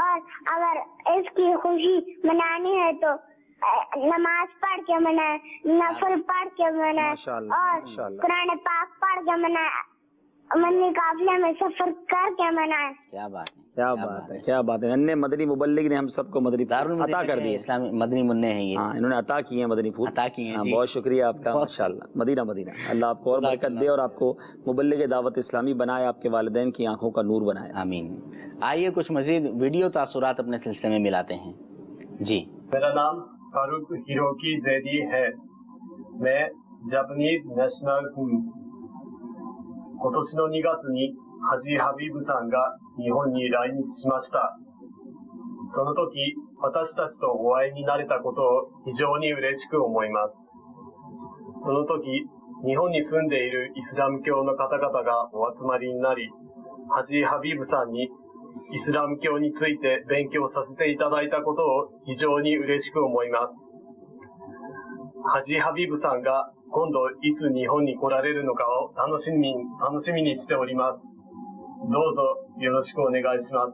اور اگر اس کی خوشی منانی ہے تو نماز پڑھ کے منائیں، نفل پڑھ کے منائیں اور قرآن پاک پڑھ کے منائیں، مدنی قافلے میں سفر کر کے منائیں. کیا بات ہے، کیا بات ہے، کیا بات ہے. انہیں مدنی مبلغ نے ہم سب کو مدنی عطا کر دیے. اسلامی مدنی منع ہیں یہ. ہاں انہوں نے عطا کیے ہیں مدنی پھول. عطا کیے ہیں. بہت شکریہ آپ کا. ماشاءاللہ. مدینہ اللہ آپ کو اور برکت دے اور آپ کو مبلغ دعوت اسلامی بنائے، آپ کے والدین کی آنکھوں کا نور بنائے. آمین. آئیے کچھ مزید ویڈیو تاثرات اپنے سلسلے میں ملاتے ہیں. جی میرا نام فاروق ہیروکی زیدی ہے، میں جاپنیز نیشنل ہوں. 今年の2月にハジ・ハビブさんが日本に来日しました。その時、私たちとお会いになれたことを非常に嬉しく思います。その時、日本に住んでいるイスラム教の方々がお集まりになり、ハジ・ハビブさんにイスラム教について勉強させていただいたことを非常に嬉しく思います。ハジ・ハビブさんが今度いつ日本に来られるのかを楽しみにしております。どうぞよろしくお願いします。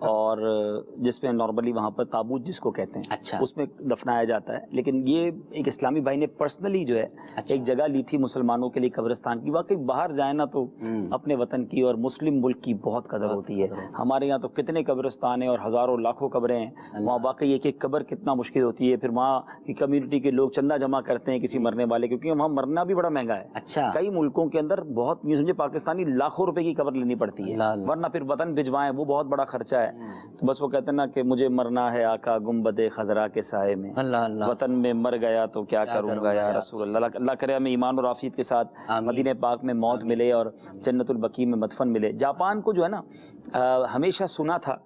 اور جس میں نارملی وہاں پر تابوت جس کو کہتے ہیں اچھا اس میں دفنایا جاتا ہے. لیکن یہ ایک اسلامی بھائی نے پرسنلی جو ہے ایک جگہ لی تھی مسلمانوں کے لیے قبرستان کی. واقعی باہر جائیں نا تو اپنے وطن کی اور مسلم ملک کی بہت قدر ہوتی ہے. ہمارے یہاں تو کتنے قبرستان ہیں اور ہزاروں لاکھوں قبریں ہیں. وہاں واقعی ایک ایک قبر کتنا مشکل ہوتی ہے. پھر وہاں کی کمیونٹی کے لوگ چندہ جمع کرتے ہیں کسی مرنے والے, کیونکہ وہاں مرنا بھی بڑا مہنگا ہے. اچھا کئی ملکوں کے اندر بہت یوں سمجھے پاکستانی لاکھوں روپے کی قبر لینی پڑتی ہے, ورنہ پھر وطن بھجوائیں وہ بہت بڑا خرچہ ہے. تو بس وہ کہتے ہیں نا کہ مجھے مرنا ہے آقا گنبد خضرا کے سائے میں, وطن میں مر گیا تو کیا کروں گا یا رسول اللہ. اللہ کرے ہمیں ایمان اور عافیت کے ساتھ مدینہ پاک میں موت ملے اور جنت البقیع میں مدفن ملے. جاپان کو جو ہے نا ہمیشہ سنا تھا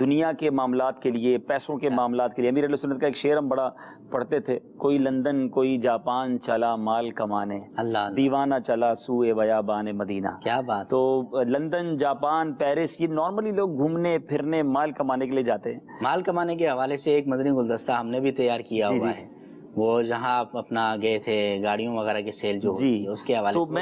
دنیا کے معاملات کے لیے, پیسوں کے معاملات کے لیے. امیر علیہ سنت کا ایک شعر ہم بڑا پڑھتے تھے, کوئی لندن کوئی جاپان چلا مال کمانے, دیوانہ چلا سوئے بیابان مدینہ. کیا بات. تو لندن, جاپان, پیرس, یہ نارملی لوگ گھومنے پھرنے مال کمانے کے لیے جاتے ہیں. مال کمانے کے حوالے سے ایک مدنی گلدستہ ہم نے بھی تیار کیا ہوا ہے, وہ جہاں آپ اپنا گئے تھے گاڑیوں وغیرہ کے سیل جو ہوتی ہے اس کے حوالے سے. تو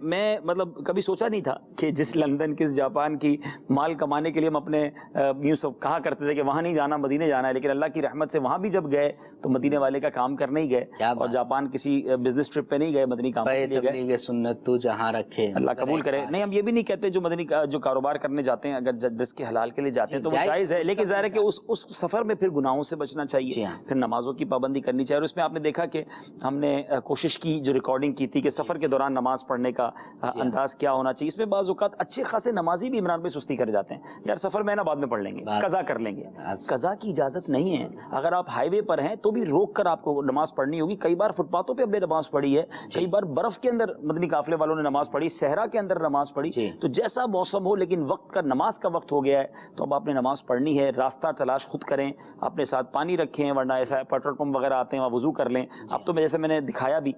میں مطلب کبھی سوچا نہیں تھا کہ جس لندن کس جاپان کی مال کمانے کے لیے ہم اپنے یوں سب کہا کرتے تھے کہ وہاں نہیں جانا مدینے جانا ہے, لیکن اللہ کی رحمت سے وہاں بھی جب گئے تو مدینے والے کا کام کرنے ہی گئے, اور جاپان کسی بزنس ٹرپ پہ نہیں گئے, مدنی کام کے لیے گئے. سنت تو جہاں رکھے اللہ قبول کرے. نہیں ہم یہ بھی نہیں کہتے جو مدنی جو کاروبار کرنے جاتے ہیں اگر جس کے حلال کے لیے جاتے ہیں تو وہ جائز ہے, لیکن ظاہر ہے کہ اس سفر میں پھر گناہوں سے بچنا چاہیے, پھر نمازوں کی پابندی کرنی چاہیے. اور اس میں آپ نے دیکھا کہ ہم نے کوشش کی جو ریکارڈنگ کی تھی کہ سفر کے دوران نماز پڑھنے کا انداز کیا ہونا چاہیے. اس میں بعض اوقات اچھے خاصے نمازی بھی عمران پہ سستی کر جاتے ہیں, یار سفر میں نا بعد میں پڑھ لیں گے, قضا کر لیں گے. قضا کی اجازت نہیں ہے. اگر آپ ہائی وے پر ہیں تو بھی روک کر آپ کو نماز پڑھنی ہوگی. کئی بار فٹ پاتھوں پہ ہم نے نماز پڑھی ہے, کئی بار برف کے اندر مدنی قافلے والوں نے نماز پڑھی, صحرا کے اندر نماز پڑھی. تو جیسا موسم ہو, لیکن وقت کا نماز کا وقت ہو گیا ہے تو اب آپ نے نماز پڑھنی ہے. راستہ تلاش خود کریں, اپنے ساتھ پانی رکھیں, ورنہ ایسا پیٹرول پمپ وغیرہ آتے ہیں وہاں وضو کر لیں. اب تو جیسے میں نے دکھایا بھی,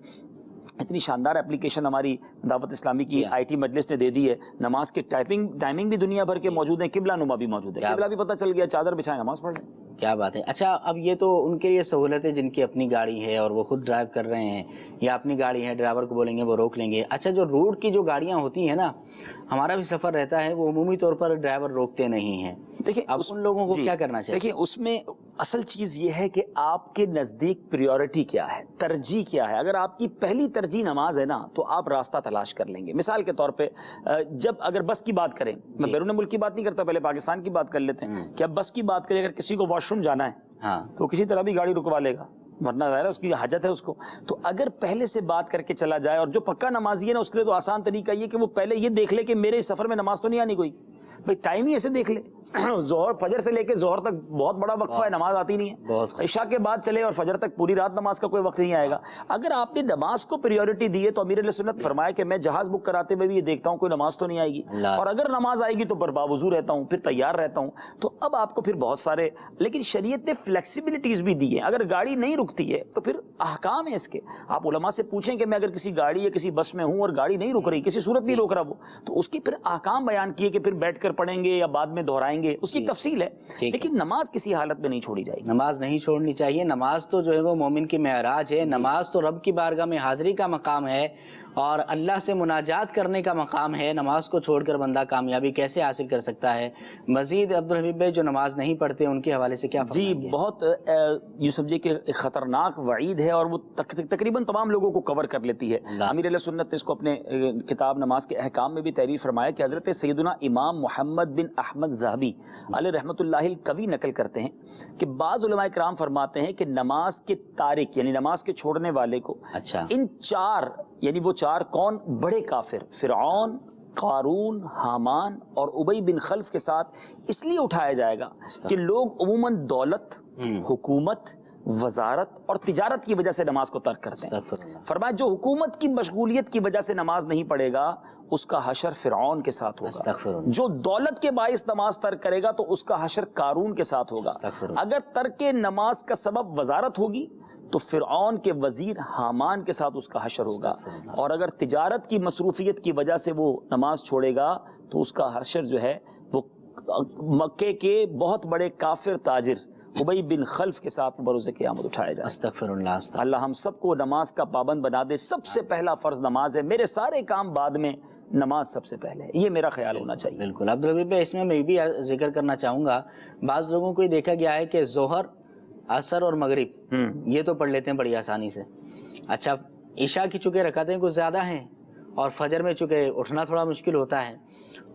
اتنی شاندار اپلیکیشن ہماری دعوت اسلامی کی آئی ٹی مجلس نے دے دی ہے. نماز کے ٹائمنگ بھی دنیا بھر کے موجود ہیں, قبلہ نما بھی موجود ہے, قبلہ بھی پتہ چل گیا, چادر بچھائیں نماز پڑھ لیں. کیا بات ہے. اچھا اب یہ تو ان کے لیے سہولت ہے جن کی اپنی گاڑی ہے اور وہ خود ڈرائیو کر رہے ہیں, یا اپنی گاڑی ہے ڈرائیور کو بولیں گے وہ روک لیں گے. اچھا جو روڈ کی جو گاڑیاں ہوتی ہیں نا, ہمارا بھی سفر رہتا ہے, وہ عمومی طور پر ڈرائیور روکتے نہیں ہیں. دیکھیں اب ان لوگوں کو کیا کرنا چاہیے؟ دیکھیں اس میں اصل چیز یہ ہے کہ آپ کے نزدیک پریورٹی کیا ہے, ترجیح کیا ہے. اگر آپ کی پہلی ترجیح نماز ہے نا تو آپ راستہ تلاش کر لیں گے. مثال کے طور پہ جب اگر بس کی بات کریں, میں بیرون ملک کی بات نہیں کرتا, پہلے پاکستان کی بات کر لیتے ہیں, کہ اب بس کی بات کریں, اگر کسی کو واش روم جانا ہے تو کسی طرح بھی گاڑی رکوا لے گا, ورنہ ظاہر ہے اس کی حاجت ہے اس کو. تو اگر پہلے سے بات کر کے چلا جائے, اور جو پکا نمازی ہے نا اس کے لیے تو آسان طریقہ یہ کہ وہ پہلے یہ دیکھ لے کہ میرے سفر میں نماز تو نہیں آنی کوئی, بھائی ٹائم ہی ایسے دیکھ لے. ظہر فجر سے لے کے ظہر تک بہت بڑا وقفہ ہے, نماز آتی نہیں ہے. عشاء کے بعد چلے اور فجر تک پوری رات نماز کا کوئی وقت نہیں آئے گا. اگر آپ نے نماز کو پریورٹی دی ہے تو امیر علیہ سنت فرمایا کہ میں جہاز بک کراتے ہوئے بھی یہ دیکھتا ہوں کوئی نماز تو نہیں آئے گی, اور اگر نماز آئے گی تو پر باوضو رہتا ہوں, پھر تیار رہتا ہوں. تو اب آپ کو پھر بہت سارے, لیکن شریعت نے فلیکسیبلٹیز بھی دی ہیں. اگر گاڑی نہیں رکتی ہے تو پھر احکام ہے اس کے. آپ علماء سے پوچھیں کہ میں اگر کسی گاڑی یا کسی بس میں ہوں اور گاڑی نہیں رک رہی, کسی صورت نہیں روک رہا وہ, تو اس کی پھر احکام بیان کیے کہ پھر بیٹھ کر پڑھیں گے یا بعد میں دہرائیں گے, اس کی ایک تفصیل ہے. لیکن نماز کسی حالت میں نہیں چھوڑی جائے گی. نماز نہیں چھوڑنی چاہیے. نماز تو جو ہے وہ مومن کی معراج ہے. نماز تو رب کی بارگاہ میں حاضری کا مقام ہے اور اللہ سے مناجات کرنے کا مقام ہے. نماز کو چھوڑ کر بندہ کامیابی کیسے حاصل کر سکتا ہے؟ مزید عبدالحبیب بھائی جو نماز نہیں پڑھتے ان کے حوالے سے کیا فرمائیں گے؟ جی بہت یوں سمجھے کہ خطرناک وعید ہے, اور وہ تقریباً تمام لوگوں کو کور کر لیتی ہے. امیر علیہ سنت نے اس کو اپنے کتاب نماز کے احکام میں بھی تحریر فرمایا کہ حضرت سیدنا امام محمد بن احمد ذہبی علیہ رحمۃ اللہ القوی نقل کرتے ہیں کہ بعض علماء کرام فرماتے ہیں کہ نماز کے تارک یعنی نماز کے چھوڑنے والے کو ان چار, یعنی وہ چار کون, بڑے کافر فرعون, قارون, حامان اور ابی بن خلف کے ساتھ اس لیے اٹھایا جائے گا کہ لوگ عموماً دولت, حکومت, وزارت اور تجارت کی وجہ سے نماز کو ترک کرتے ہیں. فرمایا جو حکومت کی مشغولیت کی وجہ سے نماز نہیں پڑھے گا اس کا حشر فرعون کے ساتھ ہوگا. جو دولت کے باعث نماز ترک کرے گا تو اس کا حشر قارون کے ساتھ ہوگا. اگر ترک نماز کا سبب وزارت ہوگی تو فرعون کے وزیر حامان کے ساتھ اس کا حشر ہوگا, اور اگر تجارت کی مصروفیت کی وجہ سے وہ نماز چھوڑے گا تو اس کا حشر جو ہے وہ مکے کے بہت بڑے کافر تاجر ابی بن خلف کے ساتھ بروز قیامت اٹھایا جائے. استغفر اللہ. اللہ ہم سب کو نماز کا پابند بنا دے. سب سے پہلا فرض نماز ہے. میرے سارے کام بعد میں، نماز سب سے پہلے ہے. یہ میرا خیال ہونا چاہیے. بالکل عبدالحبیب بھائی، اس میں بھی ذکر کرنا چاہوں گا، بعض لوگوں کو یہ دیکھا گیا ہے کہ ظہر، عصر اور مغرب یہ تو پڑھ لیتے ہیں بڑی آسانی سے. اچھا، عشاء کی چونکہ رکعتیں کچھ زیادہ ہیں اور فجر میں چونکہ اٹھنا تھوڑا مشکل ہوتا ہے،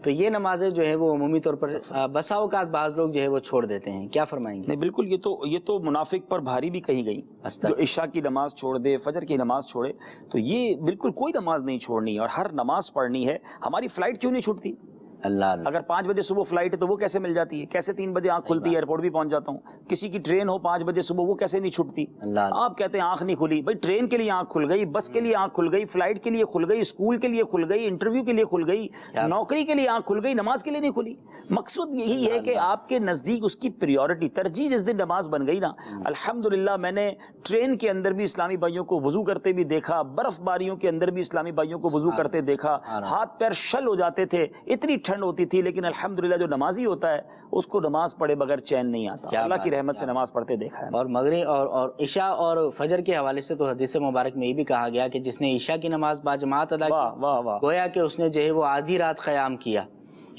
تو یہ نمازیں جو ہیں وہ عمومی طور پر بسا اوقات بعض لوگ جو ہے وہ چھوڑ دیتے ہیں. کیا فرمائیں گے؟ نہیں بالکل، یہ تو منافق پر بھاری بھی کہی گئی. جو عشاء کی نماز چھوڑ دے، فجر کی نماز چھوڑے، تو یہ بالکل کوئی نماز نہیں چھوڑنی اور ہر نماز پڑھنی ہے. ہماری فلائٹ کیوں نہیں چھوٹتی؟ اللہ، اگر 5 بجے صبح فلائٹ ہے تو وہ کیسے مل جاتی ہے؟ کیسے 3 بجے آنکھ کھلتی ہے، ایئرپورٹ بھی پہنچ جاتا ہوں. کسی کی ٹرین ہو 5 بجے صبح، وہ کیسے نہیں چھٹتی؟ آپ کہتے ہیں آنکھ نہیں کھلی. بھائی ٹرین کے لیے آنکھ کھل گئی، بس کے لیے آنکھ کھل گئی، فلائٹ کے لیے کھل گئی، اسکول کے لیے کھل گئی، انٹرویو کے لیے کھل گئی، نوکری کے لیے آنکھ کھل گئی، نماز کے لیے نہیں کھلی. مقصود یہی ہے کہ آپ کے نزدیک اس کی پریورٹی، ترجیح جس دن نماز بن گئی نا. الحمدللہ میں نے ٹرین کے اندر بھی اسلامی بھائیوں کو وضو کرتے بھی دیکھا، برف باریوں کے اندر بھی اسلامی بھائیوں کو وضو کرتے دیکھا. ہاتھ پیر شل ہو جاتے تھے، اتنی ٹھنڈ ہوتی تھی، لیکن الحمدللہ جو نمازی ہوتا ہے اس کو نماز پڑھے بغیر چین نہیں آتا. اللہ کی رحمت سے نماز پڑھتے دیکھا ہے. اور مغرب اور عشاء اور فجر کے حوالے سے تو حدیث مبارک میں یہ بھی کہا گیا کہ جس نے عشاء کی نماز باجماعت ادا کی گویا کہ اس نے جو ہے وہ آدھی رات قیام کیا،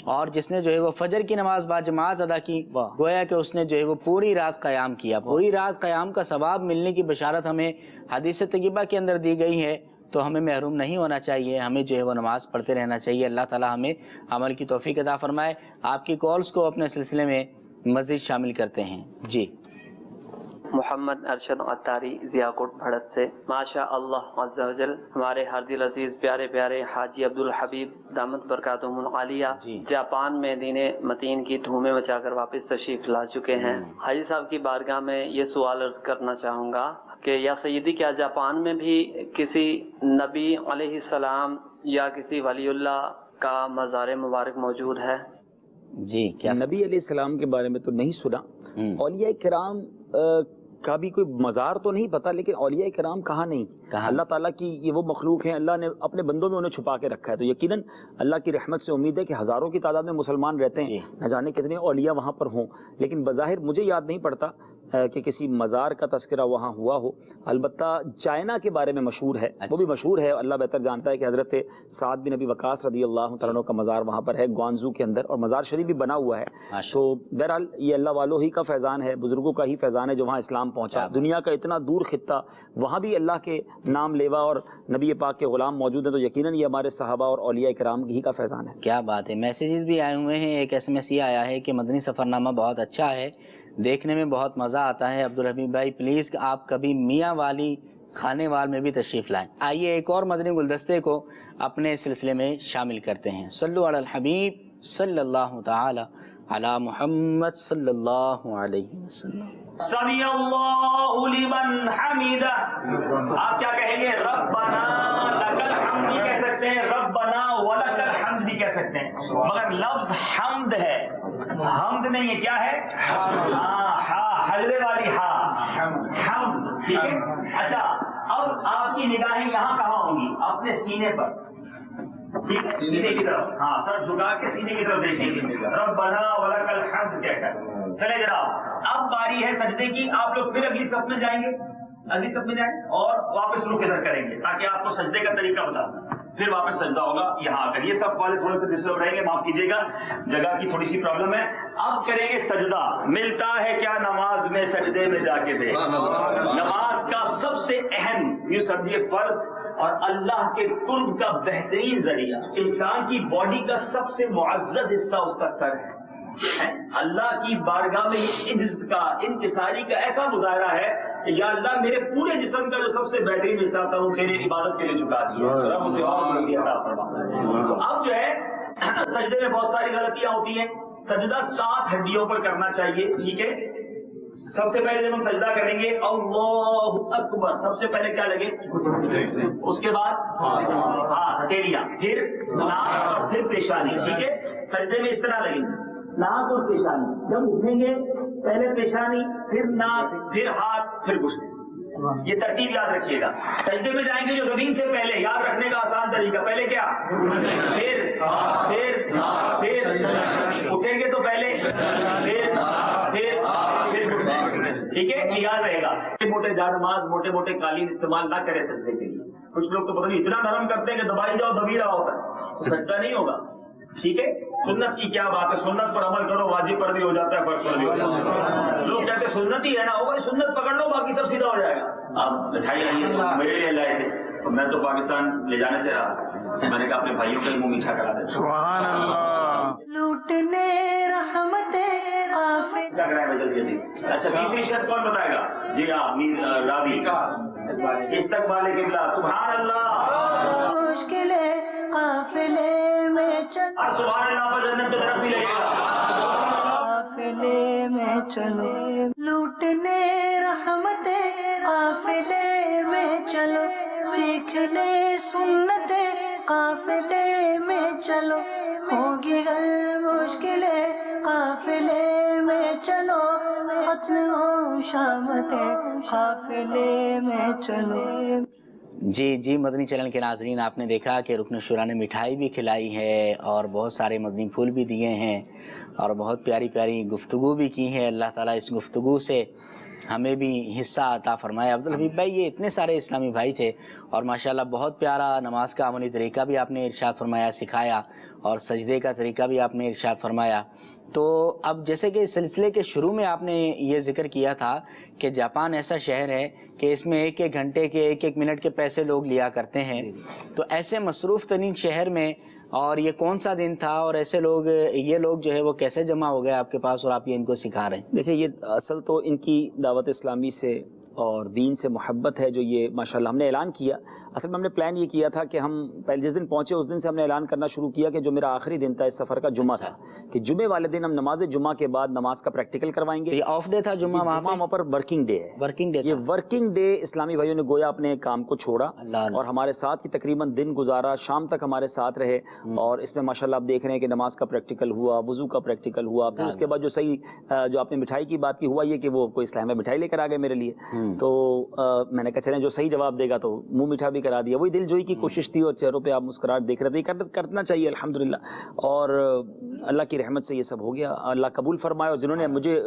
اور جس نے جو ہے وہ فجر کی نماز باجماعت ادا کی گویا کہ اس نے جو ہے وہ پوری رات قیام کیا. پوری رات قیام کا ثواب ملنے کی بشارت ہمیں حدیث طیبہ کے اندر دی گئی ہے، تو ہمیں محروم نہیں ہونا چاہیے. ہمیں جو ہے وہ نماز پڑھتے رہنا چاہیے. اللہ تعالیٰ ہمیں عمل کی توفیق عطا فرمائے. آپ کی کالز کو اپنے سلسلے میں مزید شامل کرتے ہیں. جی محمد ارشد عطاری ضیاء کوٹ بھڑت سے. ماشاء اللہ عز و جل ہمارے ہر دل عزیز پیارے پیارے حاجی عبدالحبیب دامت برکاتہم العالیہ جاپان میں دین متین کی دھومیں مچا کر واپس تشریف لا چکے ہیں. حاجی صاحب کی بارگاہ میں یہ سوال عرض کرنا چاہوں گا کہ یا سیدی، کیا جاپان میں بھی کسی نبی علیہ السلام یا کسی ولی اللہ کا مزار مبارک موجود ہے؟ جی، کیا نبی علیہ السلام کے بارے میں تو نہیں سنا. اولیاء کرام کا بھی کوئی مزار تو نہیں پتا، لیکن اولیاء کرام کہاں نہیں. اللہ تعالیٰ کی یہ وہ مخلوق ہیں، اللہ نے اپنے بندوں میں انہیں چھپا کے رکھا ہے. تو یقیناً اللہ کی رحمت سے امید ہے کہ ہزاروں کی تعداد میں مسلمان رہتے ہیں، نہ جانے کتنے اولیاء وہاں پر ہوں، لیکن بظاہر مجھے یاد نہیں پڑتا کہ کسی مزار کا تذکرہ وہاں ہوا ہو. البتہ چائنا کے بارے میں مشہور ہے، وہ بھی مشہور ہے، اللہ بہتر جانتا ہے کہ حضرت سعد بن ابی وقاص رضی اللہ تعالیٰ عنہ کا مزار وہاں پر ہے گوانزو کے اندر، اور مزار شریف بھی بنا ہوا ہے. تو بہرحال یہ اللہ والوں ہی کا فیضان ہے، بزرگوں کا ہی فیضان ہے جو وہاں اسلام پہنچا. دنیا کا اتنا دور خطہ، وہاں بھی اللہ کے نام لیوا اور نبی پاک کے غلام موجود ہیں، تو یقیناً یہ ہمارے صحابہ اور اولیاء کرام ہی کا فیضان ہے. کیا بات ہے. میسیجز بھی آئے ہوئے ہیں. ایک SMS یہ آیا ہے کہ مدنی سفرنامہ بہت اچھا ہے، دیکھنے میں بہت مزہ آتا ہے. عبدالحبیب بھائی پلیز آپ کبھی میاں والی کھانے وال میں بھی تشریف لائیں. آئیے ایک اور مدنی گلدستے کو اپنے سلسلے میں شامل کرتے ہیں. صلو علی الحبیب صلی اللہ تعالی علی محمد صلی اللہ علیہ وسلم. سمیع اللہ لمن حمدہ. آپ کیا کہیں گے؟ ربنا لک الحمد بھی کہہ سکتے ہیں، ربنا ولک الحمد بھی کہہ سکتے ہیں، مگر لفظ حمد ہے، حمد نہیں ہے. کیا ہے؟ ہاں، حلوے والی حمد. ٹھیک ہے. اچھا، اب آپ کی نگاہیں یہاں کہاں ہوں گی؟ اپنے سینے پر. ٹھیک ہے، سینے کی طرف. ہاں، سر جھکا کے سینے کی طرف دیکھیں گے، ربنا ولک الحمد کہہ کر. چلے جناب، اب باری ہے سجدے کی. آپ لوگ پھر اگلی صف میں جائیں گے، اگلی صف میں جائیں اور واپس رخ ادھر کریں گے تاکہ آپ کو سجدے کا طریقہ بتا دیں. پھر واپس سجدہ ہوگا یہاں آ کر. یہ صف والے تھوڑے سے ڈسٹرب رہیں گے، معاف کیجیے گا، جگہ کی تھوڑی سی پرابلم ہے. اب کریں گے سجدہ. ملتا ہے کیا نماز میں سجدے میں جا کے دے؟ نماز کا سب سے اہم، یوں سمجھیے، فرض اور اللہ کے قرب کا بہترین ذریعہ. انسان کی باڈی کا سب سے معزز حصہ اس کا سر ہے. اللہ کی بارگاہ میں عجز کا، انکساری کا ایسا مظاہرہ ہے کہ یا اللہ میرے پورے جسم کا جو سب سے بہترین حصہ تھا وہ تیرے عبادت کے لیے جھکا دیا. مجھے اور بلندی عطا فرما. اب جو ہے سجدے میں بہت ساری غلطیاں ہوتی ہیں. سجدہ 7 ہڈیوں پر کرنا چاہیے. ٹھیک ہے. سب سے پہلے جب ہم سجدہ کریں گے اللہ اکبر، سب سے پہلے کیا لگے؟ اس کے بعد ہاتھ ہتھیلیاں، پھر ناک اور پھر پیشانی. ٹھیک ہے. سجدے میں اس طرح لگیں گے، ناک اور پیشانی. جب اٹھیں گے پہلے پیشانی، پھر ناک، پھر ہاتھ، پھر گھٹنے. یہ ترتیب یاد رکھیے گا. سجدے میں جائیں گے جو زمین سے پہلے, یاد رکھنے کا آسان طریقہ, پہلے کیا, پھر اٹھیں گے تو پہلے, پھر ٹھیک ہے, یاد رہے گا. موٹے جا نماز, موٹے موٹے قالین استعمال نہ کرے سجدے کے لیے. کچھ لوگ تو پتہ نہیں اتنا نرم کرتے ہیں کہ دبائی جاؤ دبی رہا ہوتا ہے, سجدہ نہیں ہوگا. ٹھیک ہے, سنت کی کیا بات ہے, سنت پر عمل کرو, واجب پر بھی ہو جاتا ہے, فرض پر بھی ہو جاتا ہے. لوگ کہتے ہیں سنت ہی ہے نا, وہ سنت پکڑ لو باقی سب سیدھا ہو جائے گا. آپ مٹھائی آئیے میرے لیے لائے تھے, میں تو پاکستان لے جانے سے رہا, میں نے کہا اپنے بھائیوں کا منہ میٹھا کرا دیتا. سبحان اللہ. لوٹنے رحمت کیا کرائے بھائی جلدی جلدی. اچھا تیسری شرط کون بتائے گا؟ جی ہاں, امیر رابی. استقبال قبلہ. سبحان اللہ. مشکل قافلے میں چلو, سبحان اللہ پر جنت کی طرف بھی لگے گا. قافلے میں چلو, لوٹنے رحمت قافلے میں چلو, سیکھنے سنت قافلے میں چلو, ہوگی حل مشکل قافلے میں چلو, ختم ہو شامت قافلے میں چلو. جی مدنی چینل کے ناظرین, آپ نے دیکھا کہ رکن شورا نے مٹھائی بھی کھلائی ہے اور بہت سارے مدنی پھول بھی دیے ہیں اور بہت پیاری پیاری گفتگو بھی کی ہے. اللہ تعالیٰ اس گفتگو سے ہمیں بھی حصہ عطا فرمائے. عبدالحبیب بھائی, یہ اتنے سارے اسلامی بھائی تھے اور ماشاءاللہ بہت پیارا نماز کا عملی طریقہ بھی آپ نے ارشاد فرمایا, سکھایا, اور سجدے کا طریقہ بھی آپ نے ارشاد فرمایا. تو اب جیسے کہ اس سلسلے کے شروع میں آپ نے یہ ذکر کیا تھا کہ جاپان ایسا شہر ہے کہ اس میں ایک ایک گھنٹے کے, ایک ایک منٹ کے پیسے لوگ لیا کرتے ہیں. تو ایسے مصروف ترین شہر میں, اور یہ کون سا دن تھا, اور ایسے لوگ, یہ لوگ جو ہے وہ کیسے جمع ہو گئے آپ کے پاس اور آپ یہ ان کو سکھا رہے ہیں؟ دیکھیں, یہ اصل تو ان کی دعوت اسلامی سے اور دین سے محبت ہے جو یہ ماشاءاللہ ہم نے اعلان کیا. اصل میں ہم نے پلان یہ کیا تھا کہ ہم پہلے جس دن پہنچے اس دن سے ہم نے اعلان کرنا شروع کیا کہ جو میرا آخری دن تھا اس سفر کا جمعہ تھا, کہ جمعے والے دن ہم نماز جمعہ کے بعد نماز کا پریکٹیکل کروائیں گے. یہ آف ڈے تھا جمعہ, وہاں پر ورکنگ ڈے ہے. یہ ورکنگ ڈے اسلامی بھائیوں نے گویا اپنے کام کو چھوڑا اور ہمارے ساتھ کی تقریباً دن گزارا, شام تک ہمارے ساتھ رہے. اور اس میں ماشاءاللہ آپ دیکھ رہے ہیں کہ نماز کا پریکٹیکل ہوا, وضو کا پریکٹیکل ہوا, پھر اس کے بعد جو صحیح جو آپ نے مٹھائی کی بات کی ہوا یہ کہ وہ کوئی اسلام میں مٹھائی لے کر آ گئے میرے لیے. تو میں نے کہا چلیں جو صحیح جواب دے گا تو منہ میٹھا بھی کرا دیا. وہی دل جوئی کی کوشش تھی اور چہروں پہ آپ مسکراہٹ دیکھ رہے تھے, کرنا چاہیے الحمدللہ. اور اللہ کی رحمت سے یہ سب ہو گیا, اللہ قبول فرمائے. اور جنہوں نے مجھے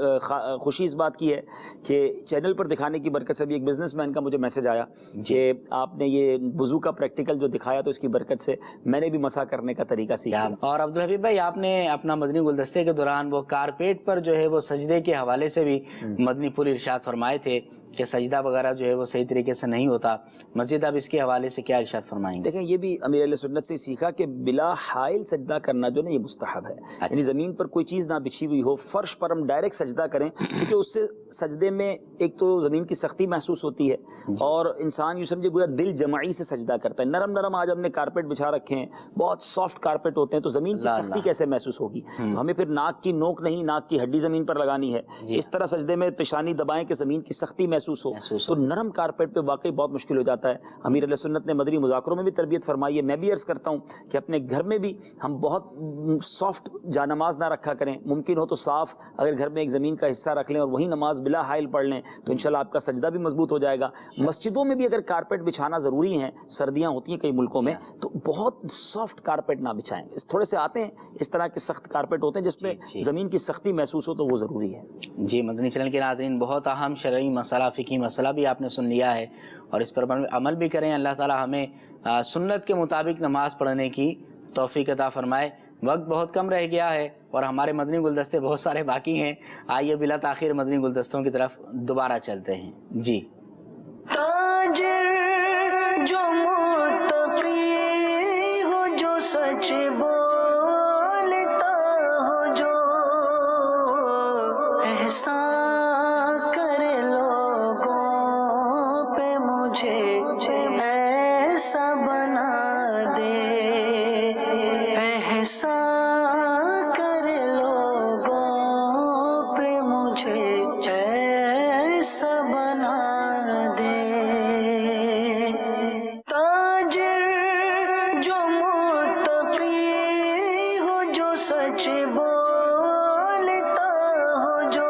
خوشی اس بات کی ہے کہ چینل پر دکھانے کی برکت سے بھی ایک بزنس مین کا مجھے میسج آیا کہ آپ نے یہ وضو کا پریکٹیکل جو دکھایا تو اس کی برکت سے میں نے بھی مسح کرنے کا طریقہ سیکھا. اور عبدالحبیب بھائی, آپ نے اپنا مدنی گلدستے کے دوران وہ کارپیٹ پر جو ہے وہ سجدے کے حوالے سے بھی مدنی پھول ارشاد فرمائے تھے کہ سجدہ وغیرہ جو ہے وہ صحیح طریقے سے نہیں ہوتا. مسجد اب اس کے حوالے سے کیا ارشاد فرمائیں گے؟ دیکھیں, یہ بھی امیر اہل سنت سے سیکھا کہ بلا حائل سجدہ کرنا جو نا یہ مستحب ہے. یعنی زمین پر کوئی چیز نہ بچھی ہوئی ہو, فرش پر ہم ڈائریکٹ سجدہ کریں, کیونکہ اس سے سجدے میں ایک تو زمین کی سختی محسوس ہوتی ہے اور انسان یوں سمجھے گویا دل جمعی سے سجدہ کرتا ہے. نرم نرم آج ہم نے کارپیٹ بچھا رکھے ہیں, بہت سافٹ کارپیٹ ہوتے ہیں, تو زمین کی سختی کیسے محسوس ہوگی؟ تو ہمیں پھر ناک کی نوک نہیں, ناک کی ہڈی زمین پر لگانی ہے. اس طرح سجدے میں پیشانی دبائیں کہ زمین کی سختی محسوس ہو. تو نرم کارپیٹ پہ واقعی بہت مشکل ہو جاتا ہے. امیر علیہ سنت نے مدنی مذاکروں میں بھی تربیت فرمائی ہے. میں بھی عرض کرتا ہوں کہ اپنے گھر میں بھی ہم بہت سافٹ جانماز نہ رکھا کریں, ممکن ہو تو صاف اگر گھر میں ایک زمین کا حصہ رکھ لیں اور وہی نماز بلا حائل پڑھ لیں تو انشاءاللہ آپ کا سجدہ بھی مضبوط ہو جائے گا. مسجدوں میں بھی اگر کارپیٹ بچھانا ضروری ہے, سردیاں ہوتی ہیں کئی ملکوں میں, تو بہت سافٹ کارپیٹ نہ بچھائیں. تھوڑے سے آتے ہیں اس طرح کے سخت کارپیٹ ہوتے ہیں جس پہ زمین کی سختی محسوس ہو, تو وہ ضروری ہے. جی, مدنی چینل کے ناظرین, بہت اہم شرعی مسئلہ, فقہی مسئلہ بھی آپ نے سن لیا ہے اور اس پر عمل بھی کریں. اللہ تعالی ہمیں سنت کے مطابق نماز پڑھنے کی توفیق عطا فرمائے. وقت بہت کم رہ گیا ہے اور ہمارے مدنی گلدستے بہت سارے باقی ہیں. آئیے بلا تاخیر مدنی گلدستوں کی طرف دوبارہ چلتے ہیں. جی, تاجر جو متقی ہو, جو سچ بولتا ہو, جو احسان کرے لوگوں پہ, مجھے ایسا بنا دے. احسان کرے لوگوں پہ, مجھے ایسا بنا دے. تاجر جو متقی ہو, جو سچ بولتا ہو, جو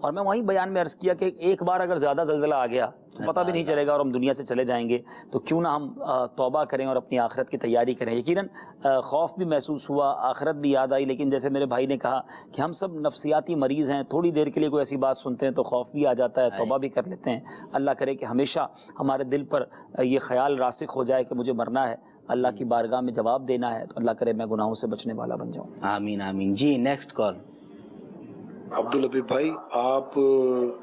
اور میں وہیں بیان میں عرض کیا کہ ایک بار اگر زیادہ زلزلہ آ گیا تو پتہ بھی نہیں چلے گا اور ہم دنیا سے چلے جائیں گے، تو کیوں نہ ہم توبہ کریں اور اپنی آخرت کی تیاری کریں۔ یقیناً خوف بھی محسوس ہوا، آخرت بھی یاد آئی، لیکن جیسے میرے بھائی نے کہا کہ ہم سب نفسیاتی مریض ہیں، تھوڑی دیر کے لیے کوئی ایسی بات سنتے ہیں تو خوف بھی آ جاتا ہے، توبہ بھی کر لیتے ہیں۔ اللہ کرے کہ ہمیشہ ہمارے دل پر یہ خیال راسخ ہو جائے کہ مجھے مرنا ہے، اللہ کی بارگاہ میں جواب دینا ہے، تو اللہ کرے میں گناہوں سے بچنے والا بن جاؤں۔ آمین آمین۔ جی نیکسٹ کال۔ عبدالحبیب بھائی، آپ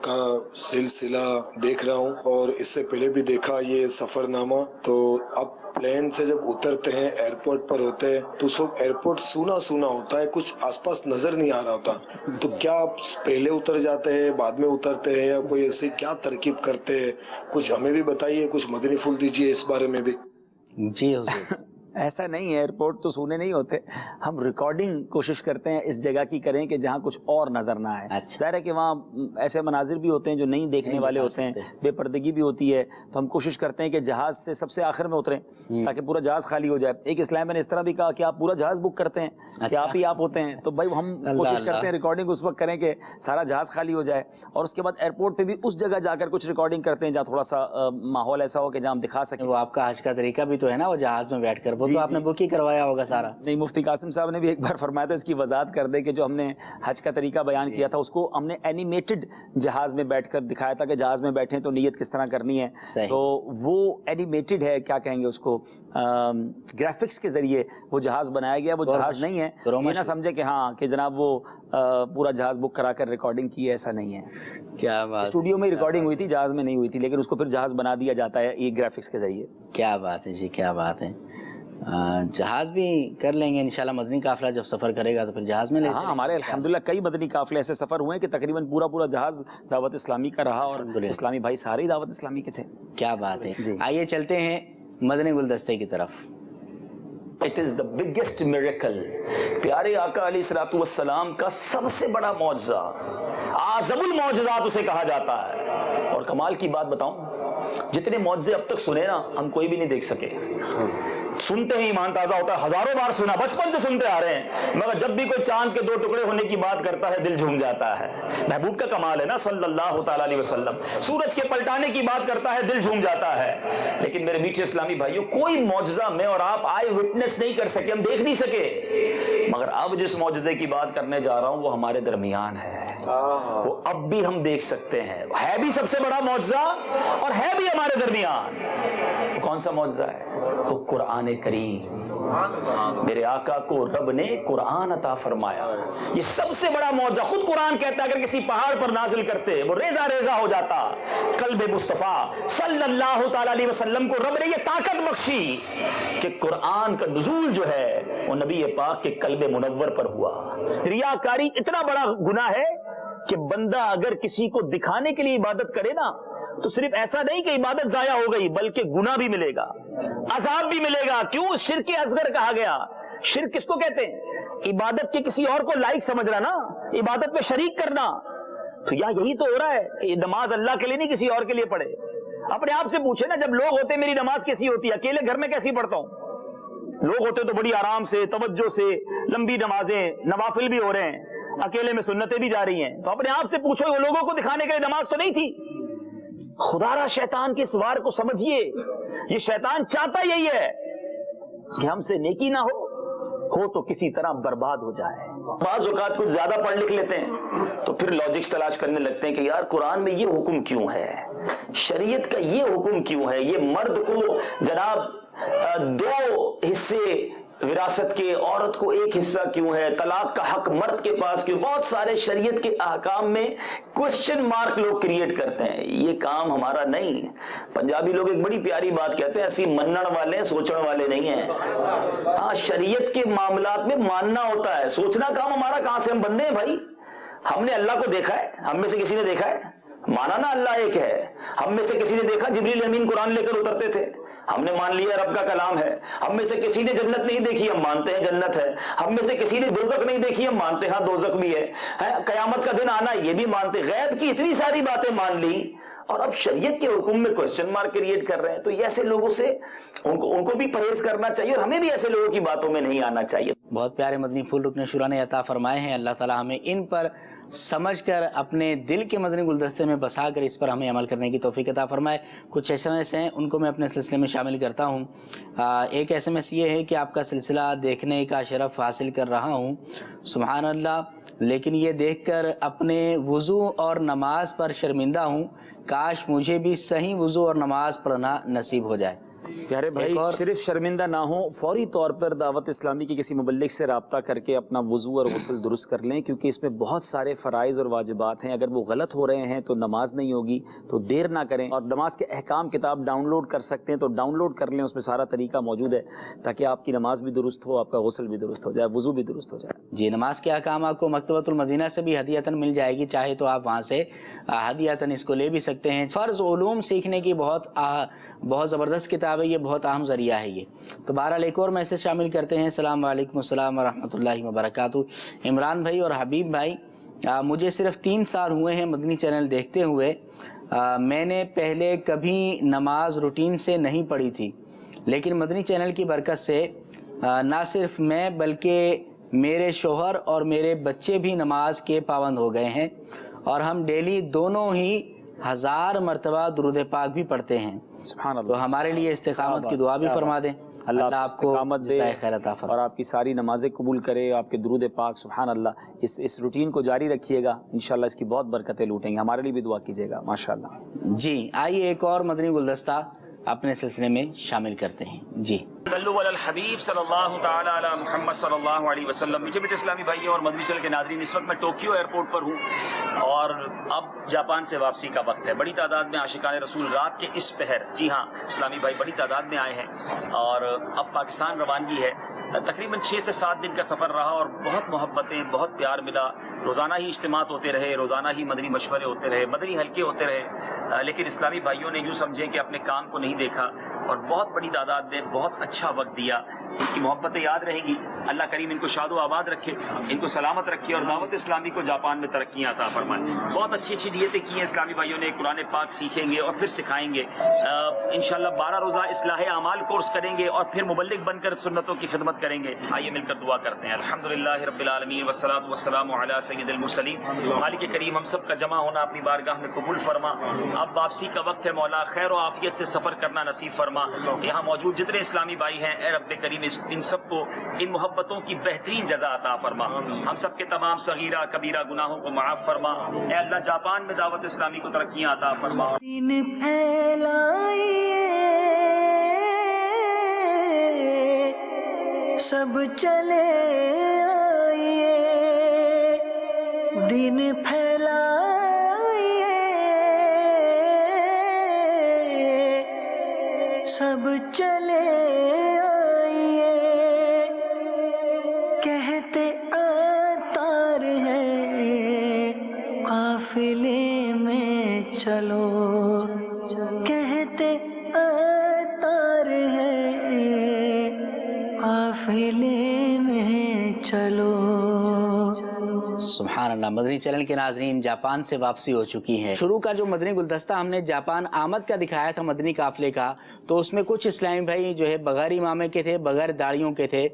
کا سلسلہ دیکھ رہا ہوں اور اس سے پہلے بھی دیکھا یہ سفر نامہ، تو اب پلین سے جب اترتے ہیں ایئرپورٹ پر ہوتے ہیں تو اس وقت ایئرپورٹ سونا سونا ہوتا ہے، کچھ آس پاس نظر نہیں آ رہا ہوتا، تو کیا آپ پہلے اتر جاتے ہیں بعد میں اترتے ہیں یا کوئی ایسی کیا ترکیب کرتے ہیں؟ کچھ ہمیں بھی بتائیے، کچھ مدنی پھول دیجیے اس بارے میں بھی۔ جی حضور، ایسا نہیں ہے، ایئرپورٹ تو سونے نہیں ہوتے، ہم ریکارڈنگ کوشش کرتے ہیں اس جگہ کی کریں کہ جہاں کچھ اور نظر نہ آئے۔ ظاہر ہے کہ وہاں ایسے مناظر بھی ہوتے ہیں جو نہیں دیکھنے والے ہوتے ہیں، بے پردگی بھی ہوتی ہے، تو ہم کوشش کرتے ہیں کہ جہاز سے سب سے آخر میں اتریں تاکہ پورا جہاز خالی ہو جائے۔ ایک اسلام میں نے اس طرح بھی کہا کہ آپ پورا جہاز بک کرتے ہیں کہ آپ ہی آپ ہوتے ہیں، تو بھائی ہم کوشش کرتے ہیں ریکارڈنگ اس وقت کریں کہ سارا جہاز خالی ہو جائے، اور اس کے بعد ایئرپورٹ پہ بھی اس جگہ جا کر کچھ ریکارڈنگ کرتے ہیں جہاں تھوڑا سا ماحول ایسا ہو کہ جہاں ہم دکھا سکیں۔ وہ آپ کا حج کا طریقہ بھی تو ہے نا، وہ جہاز میں بیٹھ کر، وہ تو آپ نے بک ہی کروایا ہوگا سارا۔ نہیں، مفتی قاسم صاحب نے بھی ایک بار فرمایا تھا، اس کی وضاحت کر دے کہ جو ہم نے حج کا طریقہ بیان کیا تھا اس کو ہم نے اینیمیٹڈ جہاز میں بیٹھ کر دکھایا تھا کہ جہاز میں بیٹھیں تو نیت کس طرح کرنی ہے، تو وہ اینیمیٹڈ ہے، کیا کہیں گے اس کو، گرافکس کے ذریعے وہ جہاز بنایا گیا، وہ جہاز نہیں ہے، یہ نہ سمجھے کہ ہاں کہ جناب وہ پورا جہاز بک کرا کر ریکارڈنگ کی ہے، ایسا نہیں ہے۔ کیا بات، اسٹوڈیو میں ریکارڈنگ ہوئی تھی، جہاز میں نہیں ہوئی تھی، لیکن اس کو پھر جہاز بنا دیا جاتا ہے یہ گرافکس کے ذریعے۔ کیا بات ہے جی، کیا بات ہے۔ جہاز بھی کر لیں گے انشاءاللہ، مدنی قافلہ جب سفر کرے گا تو پھر جہاز میں لے۔ ہاں، ہمارے الحمدللہ کئی مدنی قافلے ایسے سفر ہوئے ہیں کہ تقریباً پورا جہاز دعوت اسلامی کا رہا، اور اسلامی بھائی سارے ہی دعوت اسلامی کے تھے۔ کیا بات ہے۔ آئیے چلتے ہیں مدنی گلدستے کی طرف۔ It is the biggest miracle، پیارے آقا علیہ الصلوۃ والسلام کا سب سے بڑا معجزہ، اعظم المعجزات اسے کہا جاتا ہے۔ اور کمال کی بات بتاؤں، جتنے معجزے اب تک سنے نا ہم کوئی بھی نہیں دیکھ سکے، سنتے ہی ایمان تازہ ہوتا ہے، ہزاروں بار سنا، بچپن سے سنتے آ رہے ہیں، مگر جب بھی کوئی چاند کے دو ٹکڑے ہونے کی بات کرتا ہے دل جھوم جاتا ہے۔ محبوب کا کمال ہے نا صلی اللہ تعالیٰ علیہ وسلم، سورج کے پلٹانے کی بات کرتا ہے دل جھوم جاتا ہے۔ لیکن میرے میٹھے اسلامی بھائیوں، کوئی معجزہ میں اور آپ آئے وٹنس نہیں کر سکے، ہم دیکھ نہیں سکے، مگر اب جس معجزے کی بات کرنے جا رہا ہوں وہ ہمارے درمیان ہے، وہ اب بھی ہم دیکھ سکتے ہیں، ہے بھی سب سے بڑا معجزہ اور ہے بھی ہمارے درمیان۔ کون سا معجزہ ہے؟ وہ قرآن کریم۔ میرے آقا کو رب نے قرآن عطا فرمایا، یہ سب سے بڑا معجزہ۔ خود قرآن کہتا ہے اگر کسی پہاڑ پر نازل کرتے وہ ریزہ ریزہ ہو جاتا۔ قلب مصطفیٰ صلی اللہ تعالیٰ علیہ وسلم کو رب نے یہ طاقت بخشی کہ قرآن کا نزول جو ہے وہ نبی پاک کے قلب منور پر ہوا۔ ریاکاری اتنا بڑا گناہ ہے کہ بندہ اگر کسی کو دکھانے کے لیے عبادت کرے نا تو صرف ایسا نہیں کہ عبادت ضائع ہو گئی، بلکہ گناہ بھی ملے گا، عذاب بھی ملے گا۔ کیوں؟ شرک اصغر کہا گیا۔ شرک کس کو کہتے ہیں؟ عبادت کے کسی اور کو لائق سمجھنا نا، عبادت میں شریک کرنا۔ تو یہی تو ہو رہا ہے، یہ نماز اللہ کے لیے نہیں کسی اور کے لیے پڑھے۔ اپنے آپ سے پوچھے نا، جب لوگ ہوتے میری نماز کیسی ہوتی ہے، اکیلے گھر میں کیسی پڑھتا ہوں؟ لوگ ہوتے تو بڑی آرام سے، توجہ سے، لمبی نمازیں، نوافل بھی ہو رہے ہیں، اکیلے میں سنتیں بھی جا رہی ہیں۔ تو اپنے آپ سے پوچھو، وہ لوگوں کو دکھانے کے لیے نماز تو نہیں تھی؟ خدا را شیطان کے سوار کو سمجھیے، یہ شیطان چاہتا یہی ہے کہ ہم سے نیکی نہ ہو تو کسی طرح برباد ہو جائے۔ بعض اوقات کچھ زیادہ پڑھ لکھ لیتے ہیں تو پھر لاجکس تلاش کرنے لگتے ہیں کہ یار قرآن میں یہ حکم کیوں ہے، شریعت کا یہ حکم کیوں ہے، یہ مرد کو جناب 2 حصے وراثت کے، عورت کو 1 حصہ کیوں ہے، طلاق کا حق مرد کے پاس کیوں، بہت سارے شریعت کے احکام میں کوشچن مارک لوگ کریٹ کرتے ہیں۔ یہ کام ہمارا نہیں۔ پنجابی لوگ ایک بڑی پیاری بات کہتے ہیں، اسی منن والے سوچن والے نہیں ہیں۔ ہاں، شریعت کے معاملات میں ماننا ہوتا ہے، سوچنا کام ہمارا کہاں سے؟ ہم بندے ہیں بھائی، ہم نے اللہ کو دیکھا ہے؟ ہم میں سے کسی نے دیکھا ہے؟ مانا نا اللہ ایک ہے۔ ہم میں سے کسی نے دیکھا جبریل امین قرآن لے کر اترتے تھے؟ ہم نے مان لیا رب کا کلام ہے۔ ہم میں سے کسی نے جنت نہیں دیکھی، ہم مانتے ہیں جنت ہے۔ ہم میں سے کسی نے دوزخ نہیں دیکھی، ہم مانتے ہیں دوزخ بھی ہے۔ قیامت کا دن آنا یہ بھی مانتے۔ غیب کی اتنی ساری باتیں مان لی، اور اب شریعت کے حکم میں کوشچن مارک کریٹ کر رہے ہیں. تو یہ ایسے لوگوں سے ان کو بھی پرہیز کرنا چاہیے اور ہمیں بھی ایسے لوگوں کی باتوں میں نہیں آنا چاہیے. بہت پیارے مدنی پھول رکن شورا نے عطا فرمائے ہیں. اللہ تعالی ہمیں ان پر سمجھ کر اپنے دل کے مدنی گلدستے میں بسا کر اس پر ہمیں عمل کرنے کی توفیق عطا فرمائے. کچھ SMS ہیں ان کو میں اپنے سلسلے میں شامل کرتا ہوں. ایک SMS یہ ہے کہ آپ کا سلسلہ دیکھنے کا شرف حاصل کر رہا ہوں. سبحان اللہ. لیکن یہ دیکھ کر اپنے وضو اور نماز پر شرمندہ ہوں. کاش مجھے بھی صحیح وضو اور نماز پڑھنا نصیب ہو جائے. پیارے بھائی صرف شرمندہ نہ ہوں، فوری طور پر دعوت اسلامی کی کسی مبلغ سے رابطہ کر کے اپنا وضو اور غسل درست کر لیں، کیونکہ اس میں بہت سارے فرائض اور واجبات ہیں. اگر وہ غلط ہو رہے ہیں تو نماز نہیں ہوگی. تو دیر نہ کریں. اور نماز کے احکام کتاب ڈاؤن لوڈ کر سکتے ہیں تو ڈاؤن لوڈ کر لیں، اس میں سارا طریقہ موجود ہے تاکہ آپ کی نماز بھی درست ہو، آپ کا غسل بھی درست ہو جائے، وضو بھی درست ہو جائے. جی، نماز کے احکام آپ کو مکتبۃ المدینہ سے بھی ہدیتاً مل جائے گی. چاہے تو آپ وہاں سے ہدیتاً اس کو لے بھی سکتے ہیں. فرض علوم سیکھنے کی بہت زبردست کتاب ہے یہ، بہت اہم ذریعہ ہے یہ. تو بہرحال ایک اور میسج شامل کرتے ہیں. السلام علیکم السلام ورحمۃ اللہ وبرکاتہ. عمران بھائی اور حبیب بھائی، مجھے صرف 3 سال ہوئے ہیں مدنی چینل دیکھتے ہوئے. میں نے پہلے کبھی نماز روٹین سے نہیں پڑھی تھی، لیکن مدنی چینل کی برکت سے نہ صرف میں بلکہ میرے شوہر اور میرے بچے بھی نماز کے پابند ہو گئے ہیں، اور ہم ڈیلی دونوں ہی 1000 مرتبہ درود پاک بھی پڑھتے ہیں. سبحان اللہ. تو ہمارے لیے استقامت کی دعا بھی فرما دیں. اللہ آپ کو استقامت دے خیر عطا فرمائے اور آپ کی ساری نمازیں قبول کرے. آپ کے درود پاک سبحان اللہ اس روٹین کو جاری رکھیے گا، انشاءاللہ اس کی بہت برکتیں لوٹیں گے. ہمارے لیے بھی دعا کیجیے گا. ماشاءاللہ. جی، آئیے ایک اور مدنی گلدستہ اپنے سلسلے میں شامل کرتے ہیں. جی، صلو علی الحبیب صلی اللہ تعالی علی محمد صلی اللہ علیہ وسلم. مجھے بیٹے اسلامی بھائیوں اور مدنی چینل کے ناظرین، اس وقت میں ٹوکیو ایئرپورٹ پر ہوں اور اب جاپان سے واپسی کا وقت ہے. بڑی تعداد میں عاشقان رسول رات کے اس پہر، جی ہاں اسلامی بھائی بڑی تعداد میں آئے ہیں اور اب پاکستان روانگی ہے. تقریباً 6 سے 7 دن کا سفر رہا اور بہت محبتیں، بہت پیار ملا. روزانہ ہی اجتماعات ہوتے رہے، روزانہ ہی مدنی مشورے ہوتے رہے، مدنی حلقے ہوتے رہے. لیکن اسلامی بھائیوں نے یوں سمجھے کہ اپنے کام کو نہیں دیکھا اور بہت بڑی تعداد نے بہت اچھا وقت دیا. ان کی محبتیں یاد رہیں گی. اللہ کریم ان کو شاد و آباد رکھے، ان کو سلامت رکھے اور دعوت اسلامی کو جاپان میں ترقیاں عطا فرمائے. بہت اچھی اچھی نیتیں کی ہیں اسلامی بھائیوں نے. قرآن پاک سیکھیں گے اور پھر سکھائیں گے. انشاءاللہ 12 روزہ اصلاح اعمال کورس کریں گے اور پھر مبلغ بن کر سنتوں کی خدمت کریں گے. آئیے مل کر دعا کرتے ہیں. الحمدللہ رب العالمین والصلاۃ والسلام علی سید المرسلین. مالک کریم ہم سب کا جمع ہونا اپنی بارگاہ میں قبول فرما. اب واپسی کا وقت ہے. مولا خیر و عافیت سے سفر کرنا نصیب فرما. یہاں موجود جتنے اسلامی بھائی ہیں اے رب کریم ان سب کو ان محبتوں کی بہترین جزا عطا فرما. ہم سب کے تمام صغیرہ کبیرہ گناہوں کو معاف فرما. اے اللہ جاپان میں دعوت اسلامی کو ترقیاں عطا فرما. دین پھیلائیے سب چلے آئیے، دین پھیلائیے سب چلے آئیے. کہتے آتار ہے قافلے میں چلو، کہتے آتار ہے قافلے میں چلو. سبحان اللہ. مدنی چینل کے ناظرین، جاپان سے واپسی ہو چکی ہے. شروع کا جو مدنی گلدستہ ہم نے جاپان آمد کا دکھایا تھا مدنی قافلے کا، تو اس میں کچھ اسلامی بھائی جو ہے بغیر امامے کے تھے، بغیر داڑھیوں کے تھے.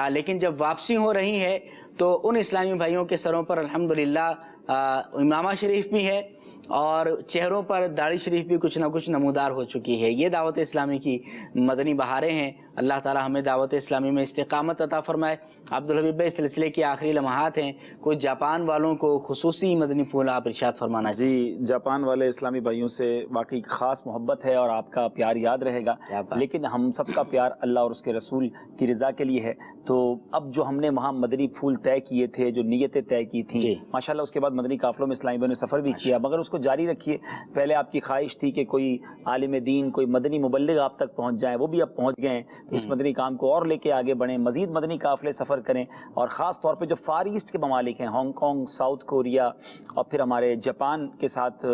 لیکن جب واپسی ہو رہی ہے تو ان اسلامی بھائیوں کے سروں پر الحمدللہ امامہ شریف بھی ہے اور چہروں پر داڑھی شریف بھی کچھ نہ کچھ نمودار ہو چکی ہے. یہ دعوت اسلامی کی مدنی بہاریں ہیں. اللہ تعالی ہمیں دعوت اسلامی میں استقامت عطا فرمائے. عبدالحبیب بھائی، سلسلے کے آخری لمحات ہیں، کچھ جاپان والوں کو خصوصی مدنی پھول آپ ارشاد فرمانا چاہیے. جی، جاپان والے اسلامی بھائیوں سے واقعی خاص محبت ہے اور آپ کا پیار یاد رہے گا، لیکن ہم سب کا پیار اللہ اور اس کے رسول کی رضا کے لیے ہے. تو اب جو ہم نے وہاں مدنی پھول طے کیے تھے، جو نیتیں طے کی تھیں، ماشاءاللہ اس کے بعد مدنی قافلوں میں اسلامی بھائیوں نے سفر بھی کیا، مگر اس کو جاری رکھیے. پہلے آپ کی خواہش تھی کہ کوئی عالم دین، کوئی مدنی مبلغ آپ تک پہنچ جائیں، وہ بھی اب پہنچ گئے ہیں. تو اس مدنی کام کو اور لے کے آگے بڑھیں، مزید مدنی قافلے سفر کریں، اور خاص طور پہ جو فار ایسٹ کے ممالک ہیں، ہانگ کانگ، ساؤتھ کوریا اور پھر ہمارے جاپان کے ساتھ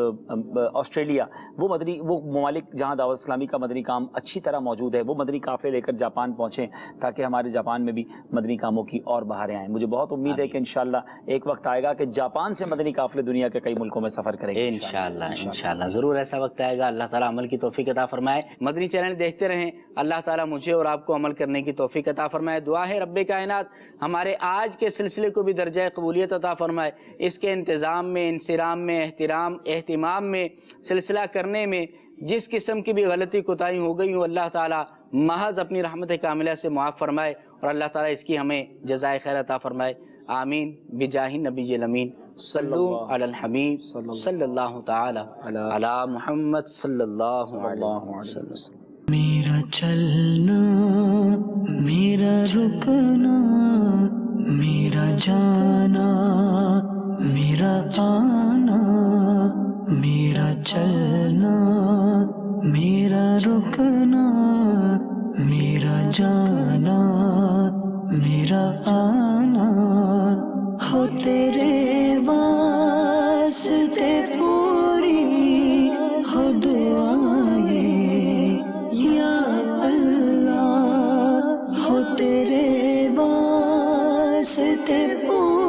آسٹریلیا، وہ ممالک جہاں دعوت اسلامی کا مدنی کام اچھی طرح موجود ہے، وہ مدنی قافلے لے کر جاپان پہنچیں تاکہ ہمارے جاپان میں بھی مدنی کاموں کی اور بہاریں آئیں. مجھے بہت بہت امید ہے کہ انشاءاللہ ایک وقت آئے گا کہ جاپان سے مدنی قافلے دنیا کے کئی ملکوں میں سفر کریں گے انشاءاللہ ضرور ایسا وقت آئے گا. اللہ تعالیٰ عمل کی توفیق عطا فرمائے. مدنی چینل دیکھتے رہیں. اللہ تعالیٰ مجھے اور آپ کو عمل کرنے کی توفیق عطا فرمائے. دعا ہے رب کائنات ہمارے آج کے سلسلے کو بھی درجہ قبولیت عطا فرمائے. اس کے انتظام میں، انصرام میں، اہتمام میں، سلسلہ کرنے میں جس قسم کی بھی غلطی کوتاہی ہو گئی ہوں اللہ تعالیٰ محض اپنی رحمت کاملہ سے معاف فرمائے اور اللہ تعالیٰ اس کی ہمیں جزائے خیر عطا فرمائے. آمین بجاہ نبی الامین. صلو علی الحبیب صلی اللہ تعالی علی محمد صلی اللہ علیہ وسلم. میرا چلنا، میرا رکنا، میرا جانا، میرا آنا، میرا چلنا، میرا رکنا، میرا جانا، میرا آنا، ہو تیرے واسطے پوری ہو دعائیں یا اللہ، ہو تیرے واسطے پوری